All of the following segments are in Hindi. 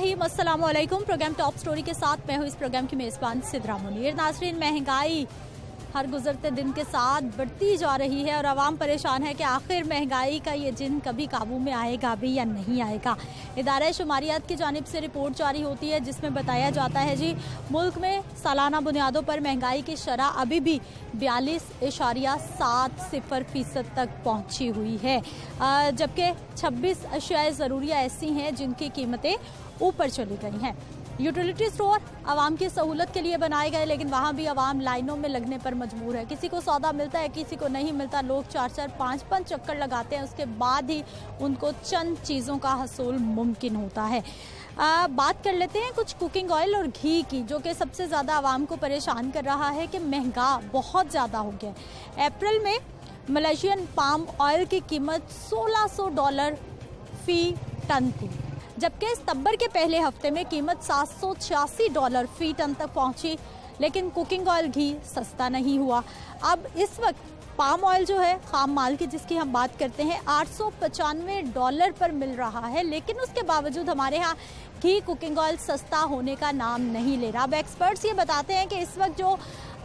रहीम, अस्सलाम वालेकुम। प्रोग्राम टॉप स्टोरी के साथ मैं हूँ इस प्रोग्राम की मेज़बान सिद्रा मुनीर। नाज़रीन, महंगाई हर गुजरते दिन के साथ बढ़ती जा रही है और आवाम परेशान है कि आखिर महंगाई का ये जिन कभी काबू में आएगा भी या नहीं आएगा। इदारा शुमारियात की जानिब से रिपोर्ट जारी होती है जिसमें बताया जाता है जी मुल्क में सालाना बुनियादों पर महंगाई की शरह अभी भी 42.70% तक पहुंची हुई है, जबकि 26 अशियाए ज़रूरिया ऐसी हैं जिनकी कीमतें ऊपर चली गई हैं। यूटिलिटी स्टोर आवाम की सहूलत के लिए बनाए गए, लेकिन वहाँ भी आवाम लाइनों में लगने पर मजबूर है। किसी को सौदा मिलता है, किसी को नहीं मिलता। लोग 4-4, 5-5 चक्कर लगाते हैं, उसके बाद ही उनको चंद चीज़ों का हसूल मुमकिन होता है। बात कर लेते हैं कुछ कुकिंग ऑयल और घी की, जो कि सबसे ज़्यादा आवाम को परेशान कर रहा है कि महंगा बहुत ज़्यादा हो गया। अप्रैल में मलेशियन पाम ऑयल की कीमत $1600 फी टन थी, जबकि सितंबर के पहले हफ्ते में कीमत $786 फी टन तक पहुंची। लेकिन कुकिंग ऑयल घी सस्ता नहीं हुआ। अब इस वक्त पाम ऑयल जो है खाम माल की, जिसकी हम बात करते हैं, $895 पर मिल रहा है। लेकिन उसके बावजूद हमारे यहाँ घी कुकिंग ऑयल सस्ता होने का नाम नहीं ले रहा। अब एक्सपर्ट्स ये बताते हैं कि इस वक्त जो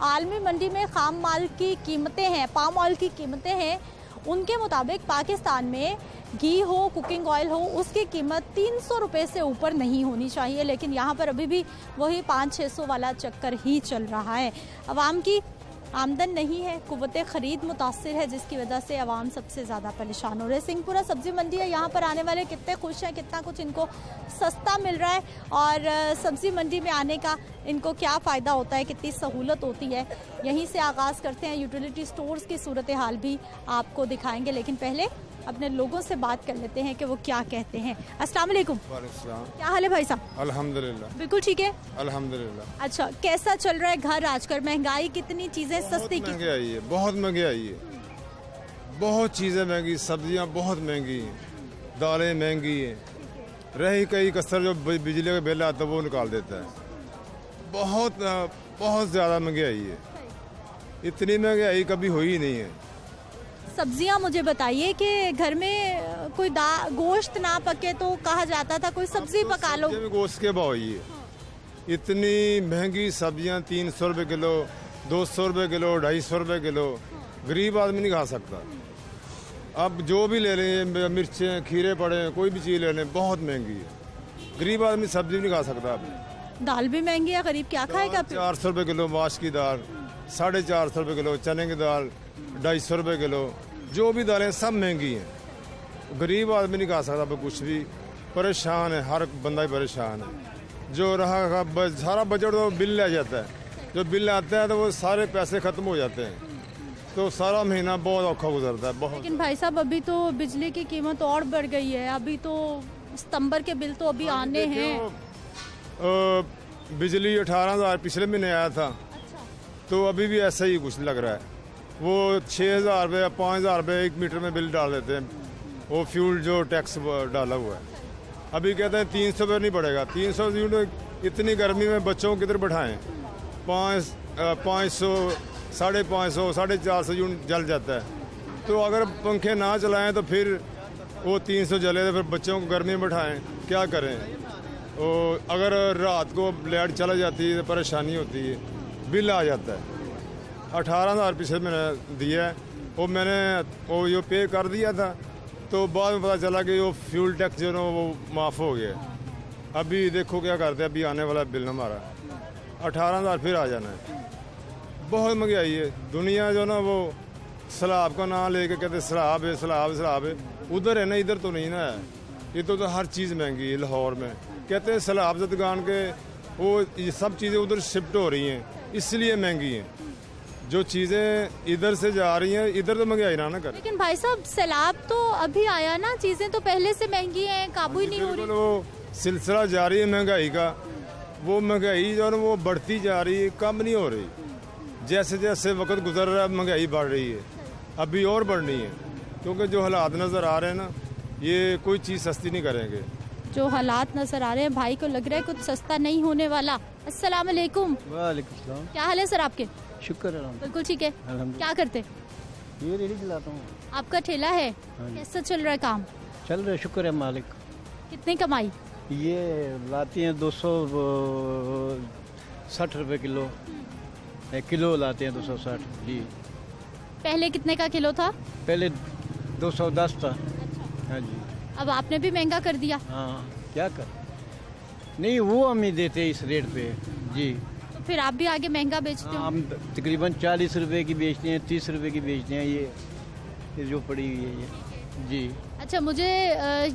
आलमी मंडी में खाम माल की कीमतें हैं, पाम ऑयल की कीमतें हैं, उनके मुताबिक पाकिस्तान में घी हो, कुकिंग ऑयल हो, उसकी कीमत $300 से ऊपर नहीं होनी चाहिए। लेकिन यहाँ पर अभी भी वही 500-600 वाला चक्कर ही चल रहा है। आवाम की आमदन नहीं है, कुव्वते ख़रीद मुतासिर है, जिसकी वजह से आवाम सबसे ज़्यादा परेशान हो रहे हैं। सिंहपुरा सब्ज़ी मंडी है, यहाँ पर आने वाले कितने खुश हैं, कितना कुछ इनको सस्ता मिल रहा है और सब्ज़ी मंडी में आने का इनको क्या फ़ायदा होता है, कितनी सहूलत होती है। यहीं से आगाज़ करते हैं। यूटिलिटी स्टोर्स की सूरत हाल भी आपको दिखाएंगे, लेकिन पहले अपने लोगों से बात कर लेते हैं कि वो क्या कहते हैं। अस्सलाम वालेकुम। क्या हाल है भाई साहब? अल्हम्दुलिल्लाह बिल्कुल ठीक है, अल्हम्दुलिल्लाह। अच्छा, कैसा चल रहा है घर आजकल? महंगाई कितनी, चीजें सस्ती की? महंगाई है, बहुत महंगाई है, बहुत चीज़ें महंगी, सब्जियां बहुत महंगी हैं, दालें महंगी हैं, रही कई कसर जो बिजली का बिल आता है वो निकाल देता है। बहुत बहुत ज़्यादा महंगाई है, इतनी महंगाई कभी हुई ही नहीं है। सब्जियां मुझे बताइए कि घर में कोई गोश्त ना पके तो कहा जाता था कोई सब्जी पका लो। गोश्त के भाव ही है, इतनी महंगी सब्जियां, 300 रुपये किलो, 200 रुपये किलो, 250 रुपये किलो, गरीब आदमी नहीं खा सकता। अब जो भी ले लें, मिर्चें, खीरे पड़े, कोई भी चीज़ ले लें, बहुत महंगी है। गरीब आदमी सब्जी नहीं खा सकता। अब दाल भी महंगी है, गरीब क्या खाएगा? 400 रुपये किलो माश की दाल, 450 रुपये किलो चने की दाल, 250 रुपये किलो, जो भी दालें सब महंगी हैं। गरीब आदमी नहीं खा सकता कुछ भी, परेशान है, हर बंदा ही परेशान है। जो रहा सारा बजट तो बिल ले जाता है, जो बिल आता है तो वो सारे पैसे ख़त्म हो जाते हैं, तो सारा महीना बहुत औखा गुजरता है, बहुत। लेकिन भाई साहब, अभी तो बिजली की कीमत और बढ़ गई है। अभी तो सितंबर के बिल तो अभी आने हैं। बिजली 18,000 पिछले महीने आया था। अच्छा। तो अभी भी ऐसा ही कुछ लग रहा है। वो 6,000 रुपये, 5,000 रुपये 1 मीटर में बिल डाल देते हैं, वो फ्यूल जो टैक्स डाला हुआ है। अभी कहते हैं 300 रुपये नहीं पड़ेगा। 300 यूनिट, इतनी गर्मी में बच्चों को किधर बैठाएं? 500, 550, 450 यूनिट जल जाता है। तो अगर पंखे ना चलाएं तो फिर वो 300 जले तो फिर बच्चों को गर्मी में बैठाएं, क्या करें? और अगर रात को लाइट चला जाती है तो परेशानी होती है, बिल आ जाता है। 18,000 पिछले मैंने दिया है, वो मैंने वो यो पे कर दिया था, तो बाद में पता चला कि वो फ्यूल टैक्स जो ना वो माफ़ हो गया। अभी देखो क्या करते हैं, अभी आने वाला बिल हमारा 18,000 फिर आ जाना है। बहुत महंगाई है। दुनिया जो ना वो सलाब का नाम लेके कहते सलाब है, सलाब सलाब है। उधर है ना, इधर तो नहीं ना है। ये तो हर चीज़ महंगी है। लाहौर में कहते हैं सलाब जदगान के, वो ये सब चीज़ें उधर शिफ्ट हो रही हैं, इसलिए महंगी हैं। जो चीज़ें इधर से जा रही हैं, इधर तो महंगाई ना करे। लेकिन भाई साहब, सैलाब तो अभी आया ना, चीजें तो पहले से महंगी हैं, काबू ही नहीं हो रही। वो सिलसिला जारी है महंगाई का, वो महंगाई जो है वो बढ़ती जा रही है, कम नहीं हो रही। जैसे जैसे वक्त गुजर रहा है महंगाई बढ़ रही है, अभी और बढ़नी है, क्योंकि जो हालात नज़र आ रहे हैं ना, ये कोई चीज़ सस्ती नहीं करेंगे। जो हालात नजर आ रहे हैं, भाई को लग रहा है कुछ सस्ता नहीं होने वाला। अस्सलाम वालेकुम। वालेकुम सलाम। क्या हाल है सर आपके? शुक्र है। बिल्कुल ठीक है। क्या करते? ये रेडी चलाता हूँ। आपका ठेला है? हाँ। कैसा चल रहा है काम? चल रहा है, शुक्र है मालिक। कितनी कमाई? ये लाती हैं 260 रुपए किलो। 1 किलो लाते हैं 260 जी। पहले कितने का किलो था? पहले 210 था। हाँ जी। अब आपने भी महंगा कर दिया। हाँ क्या कर, नहीं वो हम ही देते हैं इस रेट पे जी। तो फिर आप भी आगे महंगा बेचते हो? हम तकरीबन 40 रुपए की बेचते हैं, 30 रुपए की बेचते हैं। ये जो पड़ी हुई है ये जी। अच्छा, मुझे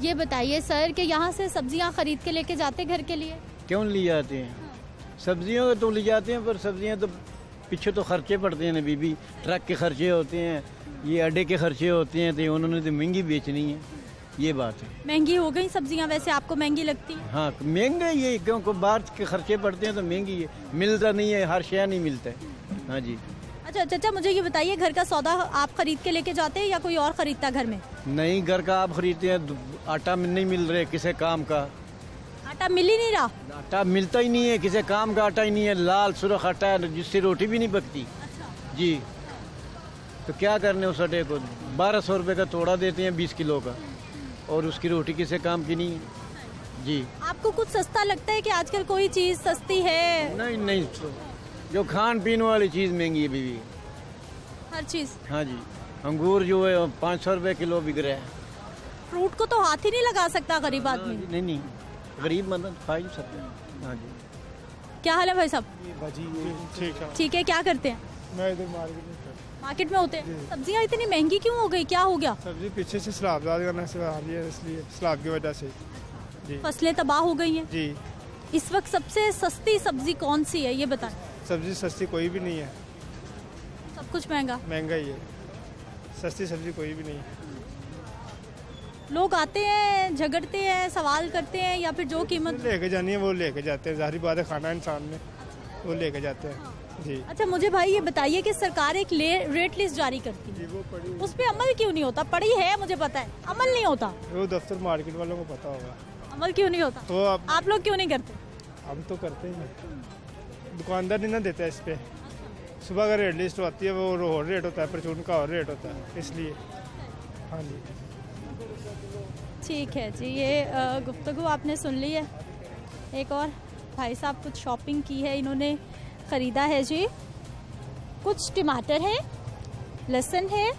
ये बताइए सर कि यहाँ से सब्जियाँ खरीद के लेके जाते घर के लिए? क्यों ले जाते हैं? सब्जियों का तो ले जाते हैं, पर सब्जियां तो पीछे तो खर्चे पड़ते हैं ना बीबी। ट्रक के खर्चे होते हैं, ये अड्डे के खर्चे होते हैं, तो उन्होंने तो महंगी बेचनी है, ये बात है। महंगी हो गई सब्जियाँ? वैसे आपको महंगी लगती है? हाँ महंगा ये, क्योंकि बाहर के खर्चे पड़ते हैं तो महंगी है, मिलता नहीं है, हर शय नहीं मिलता है। हाँ जी। अच्छा चाचा, मुझे ये बताइए घर का सौदा आप खरीद के लेके जाते हैं या कोई और खरीदता घर में? नहीं, घर का आप खरीदते हैं। आटा नहीं मिल रहा किसी काम का, आटा मिल ही नहीं रहा। आटा मिलता ही नहीं है, किसी काम का आटा ही नहीं है। लाल सुरख आटा है जिससे रोटी भी नहीं पकती जी। तो क्या करने उस आटे को? 1200 रुपये का तोड़ा देते हैं 20 किलो का, और उसकी रोटी किसी काम की नहीं है जी। आपको कुछ सस्ता लगता है कि आजकल कोई चीज सस्ती है? नहीं नहीं, जो खान पीन वाली चीज़ महंगी है बीवी, हर चीज। हाँ जी। अंगूर जो है 500 रुपये किलो बिक रहा है। फ्रूट को तो हाथ ही नहीं लगा सकता गरीब आदमी। नहीं नहीं, गरीब मतलब खा ही सकते हैं। हाँ जी। क्या हाल है भाई साहब? ठीक है। ठीक है, क्या करते हैं? मैं इधर मार्केट में होते हैं। सब्जियाँ इतनी महंगी क्यों हो गई, क्या हो गया? सब्जी पीछे से सैलाब करना से आ रही है, इसलिए सैलाब की वजह से जी। फसलें तबाह हो गई हैं जी। इस वक्त सबसे सस्ती सब्जी कौन सी है ये बताएं? सब्जी सस्ती कोई भी नहीं है, सब कुछ महंगा। महंगा ही है, सस्ती सब्जी कोई भी नहीं है। लोग आते हैं, झगड़ते हैं, सवाल करते हैं, या फिर जो कीमत लेके जानी है वो लेके जाते हैं, जाहिर बात है, खाना इंसान ने, वो लेके जाते हैं जी। अच्छा मुझे भाई ये बताइए कि सरकार एक रेट लिस्ट जारी करती है, वो पड़ी, उस पे अमल क्यों नहीं होता? पड़ी है मुझे पता है, अमल नहीं होता। वो दफ्तर मार्केट वालों को पता होगा, अमल क्यों नहीं होता? तो आप लोग क्यों नहीं करते? हम तो करते ही हैं, दुकानदार नहीं ना देता इस पे। सुबह का रेट लिस्ट आती है, वो और रेट होता है, परचून का और रेट होता है, इसलिए। हाँ जी। ठीक है जी, ये गुफ्तगू आपने सुन ली है। एक और भाई साहब कुछ शॉपिंग की है, इन्होंने ख़रीदा है जी। कुछ टमाटर है, लहसुन है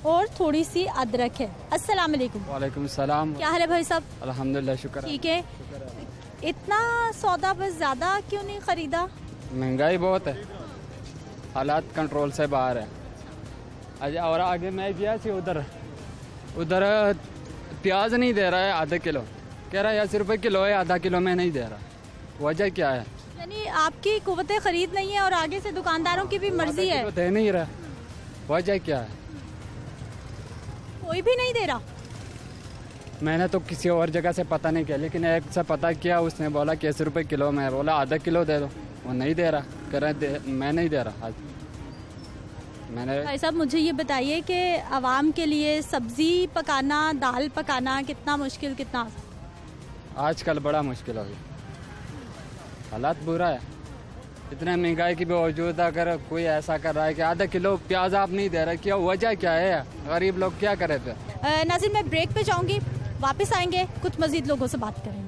और थोड़ी सी अदरक है। अस्सलाम वालेकुम। वालेकुम सलाम। क्या हाल है भाई साहब? अल्हम्दुलिल्लाह, शुक्र है। ठीक है। इतना सौदा बस ज़्यादा क्यों नहीं ख़रीदा? महंगाई बहुत है, हालात कंट्रोल से बाहर है। और आगे मैं गया थी उधर प्याज नहीं दे रहा है आधा किलो, कह रहा है 80 रुपये किलो है, आधा किलो में नहीं दे रहा। वजह क्या है? यानी आपकी कुव्वते खरीद नहीं है और आगे से दुकानदारों की भी मर्जी है, दे नहीं रहा। वजह क्या है? कोई भी नहीं दे रहा। मैंने तो किसी और जगह से पता नहीं किया, लेकिन एक से पता किया, उसने बोला कि 80 रुपये किलो में, बोला आधा किलो दे दो, वो नहीं दे रहा, कह रहा मैं नहीं दे रहा। आज मैंने भाई साहब मुझे ये बताइए कि आवाम के लिए सब्जी पकाना, दाल पकाना कितना मुश्किल, कितना आसान? आजकल बड़ा मुश्किल हो गया, हालात बुरा है। इतने महंगाई के बावजूद अगर कोई ऐसा कर रहा है कि आधा किलो प्याज आप नहीं दे रहे, क्या वजह क्या है? गरीब लोग क्या करे थे? नाज़रीन मैं ब्रेक पे जाऊंगी, वापस आएंगे, कुछ मजीद लोगों से बात करेंगे।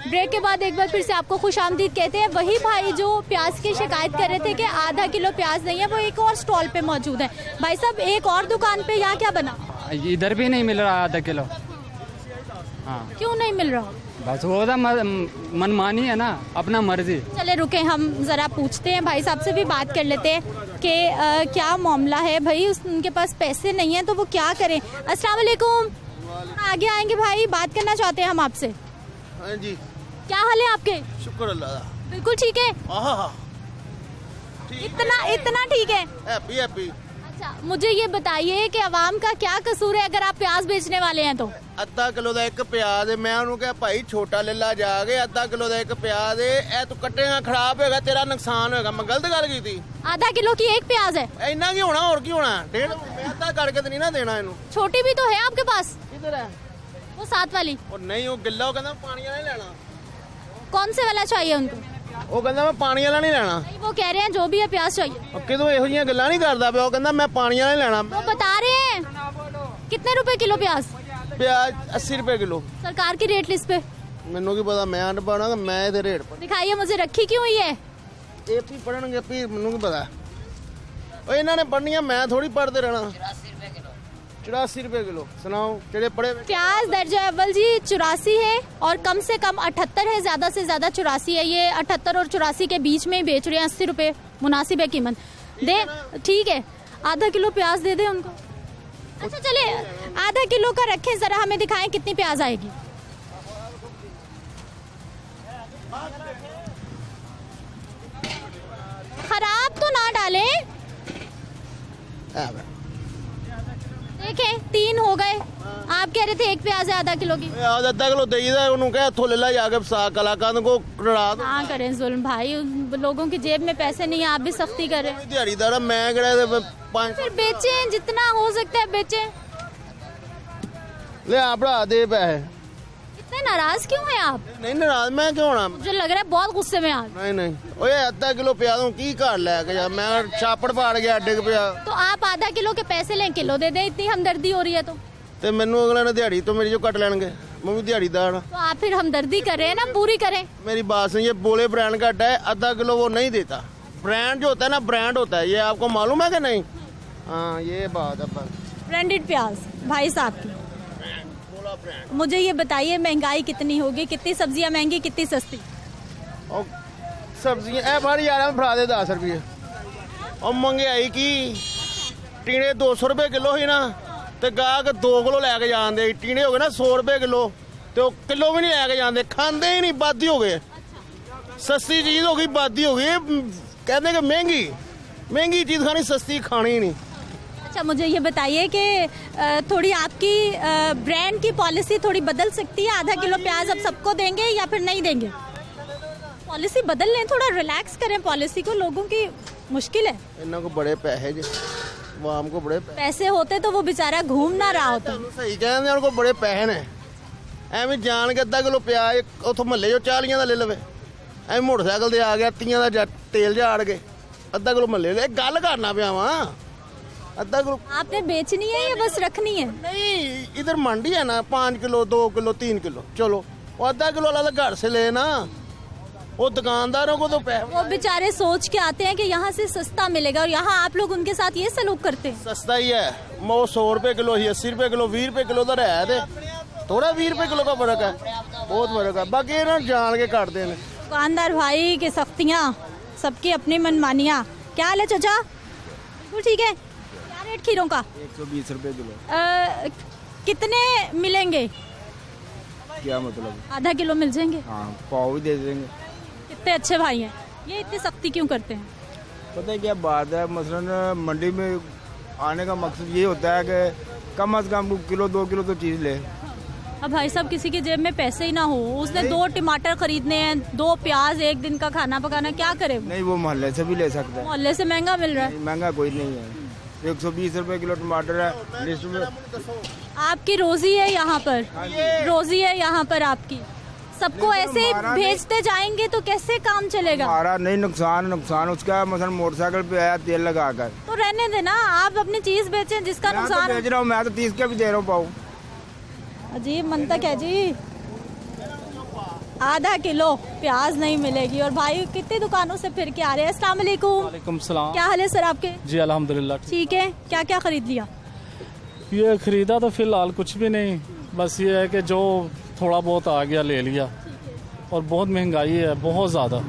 ब्रेक के बाद एक बार फिर से आपको खुशामदीद कहते हैं। वही भाई जो प्याज की शिकायत कर रहे थे कि आधा किलो प्याज नहीं है, वो एक और स्टॉल पे मौजूद है। भाई साहब एक और दुकान पे यहाँ क्या बना? इधर भी नहीं मिल रहा आधा किलो। हाँ, क्यों नहीं मिल रहा? बस वो मनमानी है ना, अपना मर्जी। चले रुके, हम जरा पूछते हैं भाई साहब से भी बात कर लेते हैं कि क्या मामला है। भाई उनके पास पैसे नहीं है तो वो क्या करें? अस्सलाम वालेकुम। आगे आएंगे भाई, बात करना चाहते हैं हम आपसे। हाँ जी, क्या हाल है आपके? शुक्र अल्लाह दा। बिल्कुल ठीक है। इतना ठीक है? Happy happy. अच्छा मुझे ये बताइए कि आवाम का क्या कसूर है अगर आप प्याज बेचने वाले हैं तो? ਅੱਧਾ ਕਿਲੋ ਦਾ ਇੱਕ ਪਿਆਜ਼ ਹੈ, ਮੈਂ ਉਹਨੂੰ ਕਿਹਾ ਭਾਈ ਛੋਟਾ ਲੈ ਲਾ ਜਾ ਕੇ, ਅੱਧਾ ਕਿਲੋ ਦਾ ਇੱਕ ਪਿਆਜ਼ ਹੈ, ਇਹ ਤੂੰ ਕੱਟੇਗਾ ਖਰਾਬ ਹੋਏਗਾ, ਤੇਰਾ ਨੁਕਸਾਨ ਹੋਏਗਾ। ਮੈਂ ਗਲਤ ਗੱਲ ਕੀਤੀ? आधा किलो की एक प्याज है? ਇੰਨਾ ਕੀ ਹੋਣਾ, ਹੋਰ ਕੀ ਹੋਣਾ? ਡੇਢ ਮੈਂ ਅੱਧਾ ਕਰਕੇ ਤੇ ਨਹੀਂ ਨਾ ਦੇਣਾ ਇਹਨੂੰ। छोटी भी तो है आपके पास, ਕਿੱਧਰ ਹੈ? वो साथ वाली। ਉਹ ਨਹੀਂ, ਉਹ ਗਿੱਲਾ, ਉਹ ਕਹਿੰਦਾ ਪਾਣੀ ਵਾਲਾ ਹੀ ਲੈਣਾ। कौन से वाला चाहिए उनको? ਉਹ ਕਹਿੰਦਾ ਮੈਂ ਪਾਣੀ ਵਾਲਾ ਨਹੀਂ ਲੈਣਾ। नहीं, वो कह रहे हैं जो भी है प्याज चाहिए। ਕਿਦੋਂ ਇਹੋ ਜਿਹੀਆਂ ਗੱਲਾਂ ਨਹੀਂ ਕਰਦਾ ਪਿਆ, ਉਹ ਕਹਿੰਦਾ ਮੈਂ ਪਾਣੀ ਵਾਲਾ ਹੀ ਲੈਣਾ। वो बता रहे हैं कितने रुपए किलो प्याज? ਪਿਆਜ਼ 80 ਰੁਪਏ ਕਿਲੋ। सरकार की रेट लिस्ट पे ਮੈਨੂੰ ਕੀ ਪਤਾ, ਮੈਂ ਅਨ ਪਾਣਾ, ਮੈਂ ਇਹਦੇ ਰੇਟ ਪਰ दिखाइए मुझे, रखी क्यों हुई है? ਇਹ ਵੀ ਪੜਨਗੇ ਵੀ, ਮੈਨੂੰ ਕੀ ਪਤਾ। ਉਹ ਇਹਨਾਂ ਨੇ ਪੜਨੀਆਂ, ਮੈਂ ਥੋੜੀ ਪੜਦੇ ਰਹਿਣਾ। 84 रुपए किलो। सुनाओ ਜਿਹੜੇ पड़े। प्याज दर्जा अव्वल जी 84 है और कम से कम 78 है, ज्यादा से ज्यादा 84 है। ये 78 और 84 के बीच में ही बेच रहे हैं। 80 रुपए मुनासिब है कीमत। दे ठीक है, आधा किलो प्याज दे दे उनको। अच्छा चले, आधा किलो का रखें, जरा हमें दिखाएं कितनी प्याज आएगी। खराब तो ना डालें। देखें 3 हो गए, आप कह रहे थे एक प्याज है आधा किलो की। ਪਿਆਜ਼ ਅੱਧਾ ਕਿਲੋ ਦੇਈਦਾ, ਉਹਨੂੰ ਕਹਿ ਇੱਥੋਂ ਲੈ ਲੈ ਜਾ ਕੇ ਸਾਗ ਕਲਾਕਾਂ ਕੋ ਰੜਾ ਦੋ। हाँ करें जुल्म भाई, उन लोगों की जेब में पैसे नहीं है, आप भी सख्ती करें। ਦਿਹਾੜੀਦਾਰ ਆ, ਮੈਂ ਕਿਹੜਾ 5 फिर बेचें, जितना हो सकता है बेचें। ਲਿਆ ਭਰਾ ਦੇ ਪੈਸੇ। इतने नाराज क्यों हैं आप? ਨਹੀਂ ਨਾਰਾਜ਼ ਮੈਂ ਕਿਉਂ ਹੋਣਾ? मुझे लग रहा है बहुत गुस्से में आप। ਨਹੀਂ ਨਹੀਂ, ਓਏ ਅੱਧਾ ਕਿਲੋ ਪਿਆਜ਼ ਨੂੰ ਕੀ ਘਰ ਲੈ ਕੇ ਜਾ, ਮੈਂ ਛਾਪੜ ਪਾੜ ਗਿਆ ਡਿੱਗ ਪਿਆ। तो आप आधा किलो के पैसे लें, किलो दे दें, इतनी हमदर्दी हो रही है तो ਤੇ ਮੈਨੂੰ ਅਗਲੇ ਨੇ ਦਿਹਾੜੀ ਤੋਂ ਮੇਰੀ ਜੋ ਕੱਟ ਲੈਣਗੇ, मैं भी दिहाड़ीदार। तो आप फिर हमदर्दी करें ना, पूरी करें। मेरी बात सुनिए, बोले ब्रांड का है, आधा किलो वो नहीं देता। ब्रांड जो होता है ना, ब्रांड होता है, ये आपको मालूम है कि नहीं? हाँ ये बात है। ब्रांडेड प्याज भाई साहब की। मुझे ये बताइए महंगाई कितनी होगी, कितनी सब्जियां महंगी, कितनी सस्ती? और सब्जियां ए भारी यार फड़ा दे 10 रुपये। और महंगाई की टीने 200 रुपये किलो ही ना, तो गाहक 2 किलो लैके जाते। टीने हो गए ना 100 रुपये किलो, तो किलो भी नहीं लैके जाते, खाते ही नहीं, बादी हो गए। सस्ती चीज़ हो गई, बादी हो गई। कहते कि महंगी महंगी चीज़ खानी, सस्ती खानी ही नहीं। अच्छा मुझे ये बताइए कि थोड़ी आपकी ब्रांड की पॉलिसी थोड़ी बदल सकती है? आधा किलो प्याज अब सबको देंगे या फिर नहीं देंगे? पॉलिसी बदल लें, थोड़ा रिलैक्स करें पॉलिसी को, लोगों की मुश्किल है। इन्हों को बड़े पैसे जी, वाम को बड़े पैसे होते तो वो बेचारा घूम ना रहा होता। सही कहते उनको बड़े पैसे ने। एवं जान के अद्धा किलो प्याज उतो महल्ले 40 का ले लवे, एवं मोटरसाइकिल से आ गया 30 का तेल झाड़ के अद्धा किलो महल्ले ले। गल करना पिया वा, अद्धा किलो आपने बेचनी है या बस रखनी है? नहीं, इधर मंडी है ना, 5 किलो 2 किलो 3 किलो, चलो वो अद्धा किलो वाला घर से लेना, वो दुकानदारों को तो पैसे। वो बेचारे सोच के आते हैं कि यहाँ से सस्ता मिलेगा, और यहाँ आप लोग उनके साथ ये सलूक करते हैं। सस्ता ही है, वो 100 रुपये किलो ही, 80 रुपये किलो, 20 रुपये किलो तो है दे, थोड़ा 20 रुपये किलो का फर्क है, बहुत फर्क है। बाकी ये ना जान के काटते हैं दुकानदार भाई की सख्तियाँ, सबकी अपनी मनमानियाँ। क्या हाल है चाचा? बिल्कुल ठीक है। क्या रेट खीरों का? 120 रुपये किलो। कितने मिलेंगे? क्या मतलब? आधा किलो मिल जाएंगे? हाँ, पाव भी दे देंगे। कितने अच्छे भाई हैं, ये इतनी सख्ती क्यों करते हैं? पता है क्या बात है, मसलन मंडी में आने का मकसद ये होता है कि कम से कम किलो 2 किलो तो चीज़ ले। अब भाई साहब किसी के जेब में पैसे ही ना हो, उसने 2 टमाटर खरीदने हैं, 2 प्याज, एक दिन का खाना पकाना, क्या करे? नहीं, वो मोहल्ले से भी ले सकता है। मोहल्ले से महंगा मिल रहा है। महंगा कोई नहीं है, 120 रुपये किलो टमाटर है लिस्ट में। आपकी रोजी है यहाँ पर, रोजी है यहाँ पर आपकी। सबको ऐसे भेजते जाएंगे तो कैसे काम चलेगा? हमारा नहीं, नुकसान उसका। मसलन मोटरसाइकिल पे आया तेल लगा कर, तो रहने देना, आप अपनी चीज बेचें जिसका मैं तो नुकसान। बेच रहा हूँ, मैं तो 30 के भी दे रहा हूँ पाव। अजीब मंतक है जी। आधा किलो प्याज नहीं मिलेगी, और भाई कितनी दुकानों से फिर के आ रहे हैं। अस्सलाम वालेकुम। वालेकुम सलाम। क्या हाल है सर आपके? जी अल्हम्दुलिल्लाह ठीक है। क्या क्या खरीद लिया? ये खरीदा तो फिलहाल कुछ भी नहीं, बस ये है कि जो थोड़ा बहुत आ गया ले लिया। और बहुत महंगाई है, बहुत ज़्यादा,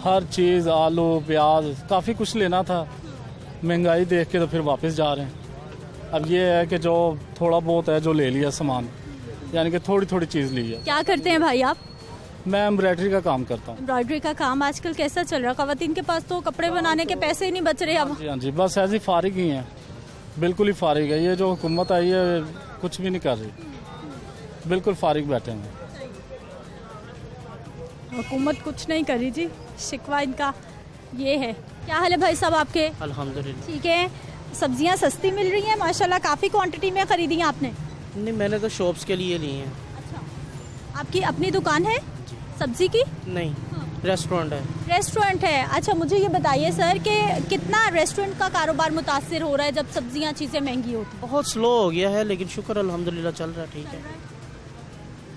हर चीज़, आलू प्याज, काफ़ी कुछ लेना था। महंगाई देख के तो फिर वापस जा रहे हैं। अब ये है कि जो थोड़ा बहुत है जो ले लिया सामान, यानी कि थोड़ी थोड़ी चीज़ ली है। क्या करते हैं भाई आप? मैं एम्ब्रॉयडरी का काम करता हूँ। एम्ब्रॉयडरी का काम आजकल कैसा चल रहा है? खवातीन के पास तो कपड़े बनाने के पैसे ही नहीं बच रहे अब। जी हाँ जी, बस ऐसे ही फारिग ही हैं, बिल्कुल ही फारिग है। ये जो हुकूमत आई है कुछ भी नहीं कर रही, बिल्कुल फारिग बैठे हैं। हुकूमत कुछ नहीं करी जी, शिकवा इनका ये है। क्या हाल है भाई साहब आपके? अल्हम्दुलिल्लाह। ठीक है। सब्जियां सस्ती मिल रही हैं माशाल्लाह, काफ़ी क्वांटिटी में खरीदी हैं आपने? नहीं, मैंने तो शॉप्स के लिए ली हैं। अच्छा, आपकी अपनी दुकान है? सब्जी की? नहीं, रेस्टोरेंट है। रेस्टोरेंट है। अच्छा, मुझे ये बताइए सर कि कितना रेस्टोरेंट का कारोबार मुतासिर हो रहा है जब सब्जियां चीज़ें महंगी होती हैं? बहुत स्लो हो गया है, लेकिन शुक्र अल्हम्दुलिल्लाह चल रहा है, ठीक है।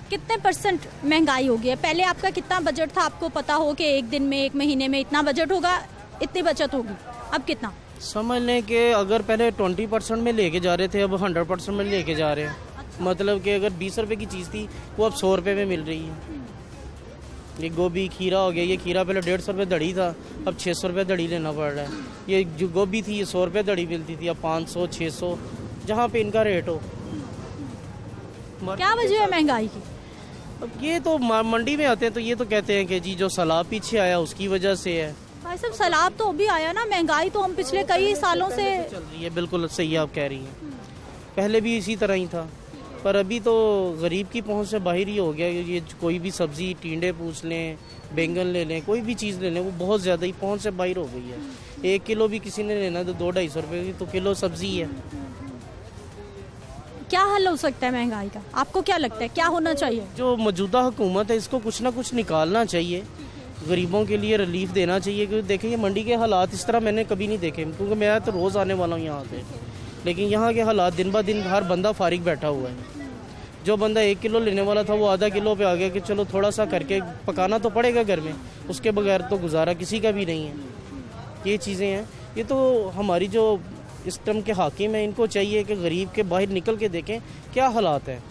कितने % महंगाई हो गई है? पहले आपका कितना बजट था? आपको पता हो कि एक दिन में, एक महीने में इतना बजट होगा, इतनी बचत होगी, अब कितना? समझ लें कि अगर पहले 20% में लेके जा रहे थे, अब 100% में लेके जा रहे हैं। मतलब कि अगर 20 रुपए की चीज़ थी वो अब 100 रुपए में मिल रही है। ये गोभी खीरा हो गया, ये खीरा पहले 150 रुपये दड़ी था, अब 600 रुपये दड़ी लेना पड़ रहा है। ये जो गोभी थी ये 100 रुपये दड़ी मिलती थी, अब 500 600 जहाँ पे इनका रेट हो। क्या वजह है महंगाई की? अब ये तो मंडी में आते हैं तो ये तो कहते हैं कि जी जो सैलाब पीछे आया उसकी वजह से है। भाई साहब, सैलाब तो अभी आया ना, महंगाई तो हम पिछले कई सालों से चल रही है। बिल्कुल सही आप कह रही हैं, पहले भी इसी तरह ही था, पर अभी तो गरीब की पहुंच से बाहर ही हो गया। ये कोई भी सब्जी, टिंडे पूछ लें, बैंगन ले लें, कोई भी चीज़ ले लें, वो बहुत ज़्यादा ही पहुंच से बाहर हो गई है। 1 किलो भी किसी ने लेना तो 200-250 रुपये की तो किलो सब्जी है। क्या हल हो सकता है महंगाई का? आपको क्या लगता है क्या होना चाहिए? जो मौजूदा हुकूमत है इसको कुछ ना कुछ निकालना चाहिए, गरीबों के लिए रिलीफ देना चाहिए। क्योंकि देखिए ये मंडी के हालात इस तरह मैंने कभी नहीं देखे, क्योंकि मैं तो रोज़ आने वाला हूँ यहाँ पे, लेकिन यहाँ के हालात दिन ब दिन हर बंदा फारिग बैठा हुआ है। जो बंदा 1 किलो लेने वाला था वो आधा किलो पे आ गया कि चलो थोड़ा सा करके पकाना तो पड़ेगा घर में, उसके बगैर तो गुजारा किसी का भी नहीं है। ये चीज़ें हैं। ये तो हमारी जो इस टर्म के हाकिम हैं इनको चाहिए कि गरीब के बाहर निकल के देखें क्या हालात हैं।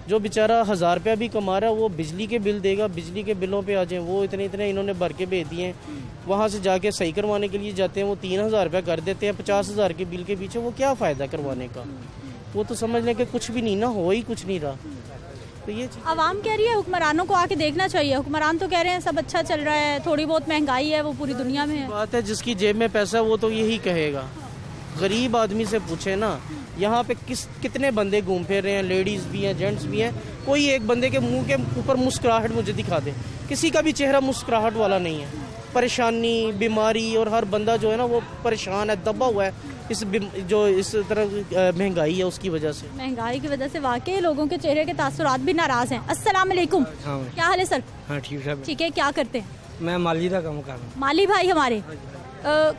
जो बेचारा 1000 रुपया भी कमा रहा है वो बिजली के बिल देगा, बिजली के बिलों पे आ जाए, वो इतने इन्होंने भर के भेज दिए हैं। वहाँ से जाके सही करवाने के लिए जाते हैं वो 3000 रुपया कर देते हैं 50,000 के बिल के पीछे। वो क्या फ़ायदा करवाने का? वो तो समझ लें कि कुछ भी नहीं ना, हो ही कुछ नहीं रहा। तो ये आवाम कह रही है हुक्मरानों को आके देखना चाहिए। हुक्मरान तो कह रहे हैं सब अच्छा चल रहा है, थोड़ी बहुत महंगाई है वो पूरी दुनिया में है। बात है जिसकी जेब में पैसा है वो तो यही कहेगा। गरीब आदमी से पूछे ना, यहाँ पे कितने बंदे घूम फिर रहे हैं, लेडीज़ भी हैं, जेंट्स भी हैं, कोई एक बंदे के मुंह के ऊपर मुस्कुराहट मुझे दिखा दे। किसी का भी चेहरा मुस्कुराहट वाला नहीं है। परेशानी, बीमारी, और हर बंदा जो है ना वो परेशान है, दबा हुआ है इस तरह महंगाई है उसकी वजह से। महंगाई की वजह से वाकई लोगों के चेहरे के तासुरात भी नाराज हैं। अस्सलाम वालेकुम। क्या हाल है सर? हाँ ठीक है। ठीक है, क्या करते हैं? मैं माली का काम कर रहा हूँ। माली भाई हमारे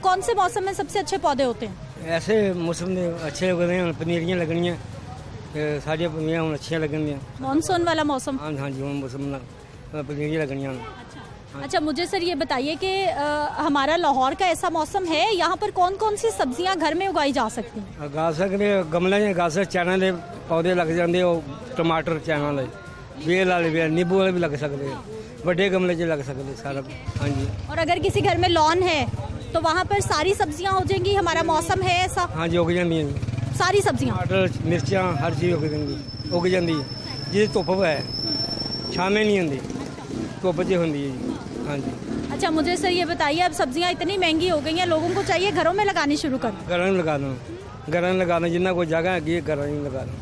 कौन से मौसम में सबसे अच्छे पौधे होते हैं? ऐसे मौसम में अच्छे लग रहे हैं, पनीरियाँ लगनियाँ, सारियाँ पनीरियाँ हम अच्छियाँ लगनियाँ। मानसून वाला मौसम? हाँ जी, मौसम पनीरियाँ लगनियाँ। अच्छा, मुझे सर ये बताइए कि हमारा लाहौर का ऐसा मौसम है, यहाँ पर कौन कौन सी सब्जियाँ घर में उगाई जा सकती हैं? उगा सकते गमले गा सकते, चैना के पौधे लग जाते, टमाटर चैना के, बेल वाले भी, नींबू वाले भी लग सकते, बड़े गमले च लग सकते सारा। हाँ जी। और अगर किसी घर में लॉन है तो वहाँ पर सारी सब्जियाँ हो जाएंगी? हमारा मौसम है ऐसा? हाँ जी, उग जाती हैं सारी सब्जियाँ, टमाटर, मिर्चा, हर चीज़ उग जाती है। जी धुप है, छामे नहीं होंगी, धुप च होंगी है जी। हाँ जी। अच्छा, मुझे सर ये बताइए, अब सब्जियाँ इतनी महंगी हो गई हैं, लोगों को चाहिए घरों में लगानी शुरू कर। घरों में लगा दो, घरों में लगा दो, जिन्ना कोई जगह है घरों में लगा दो,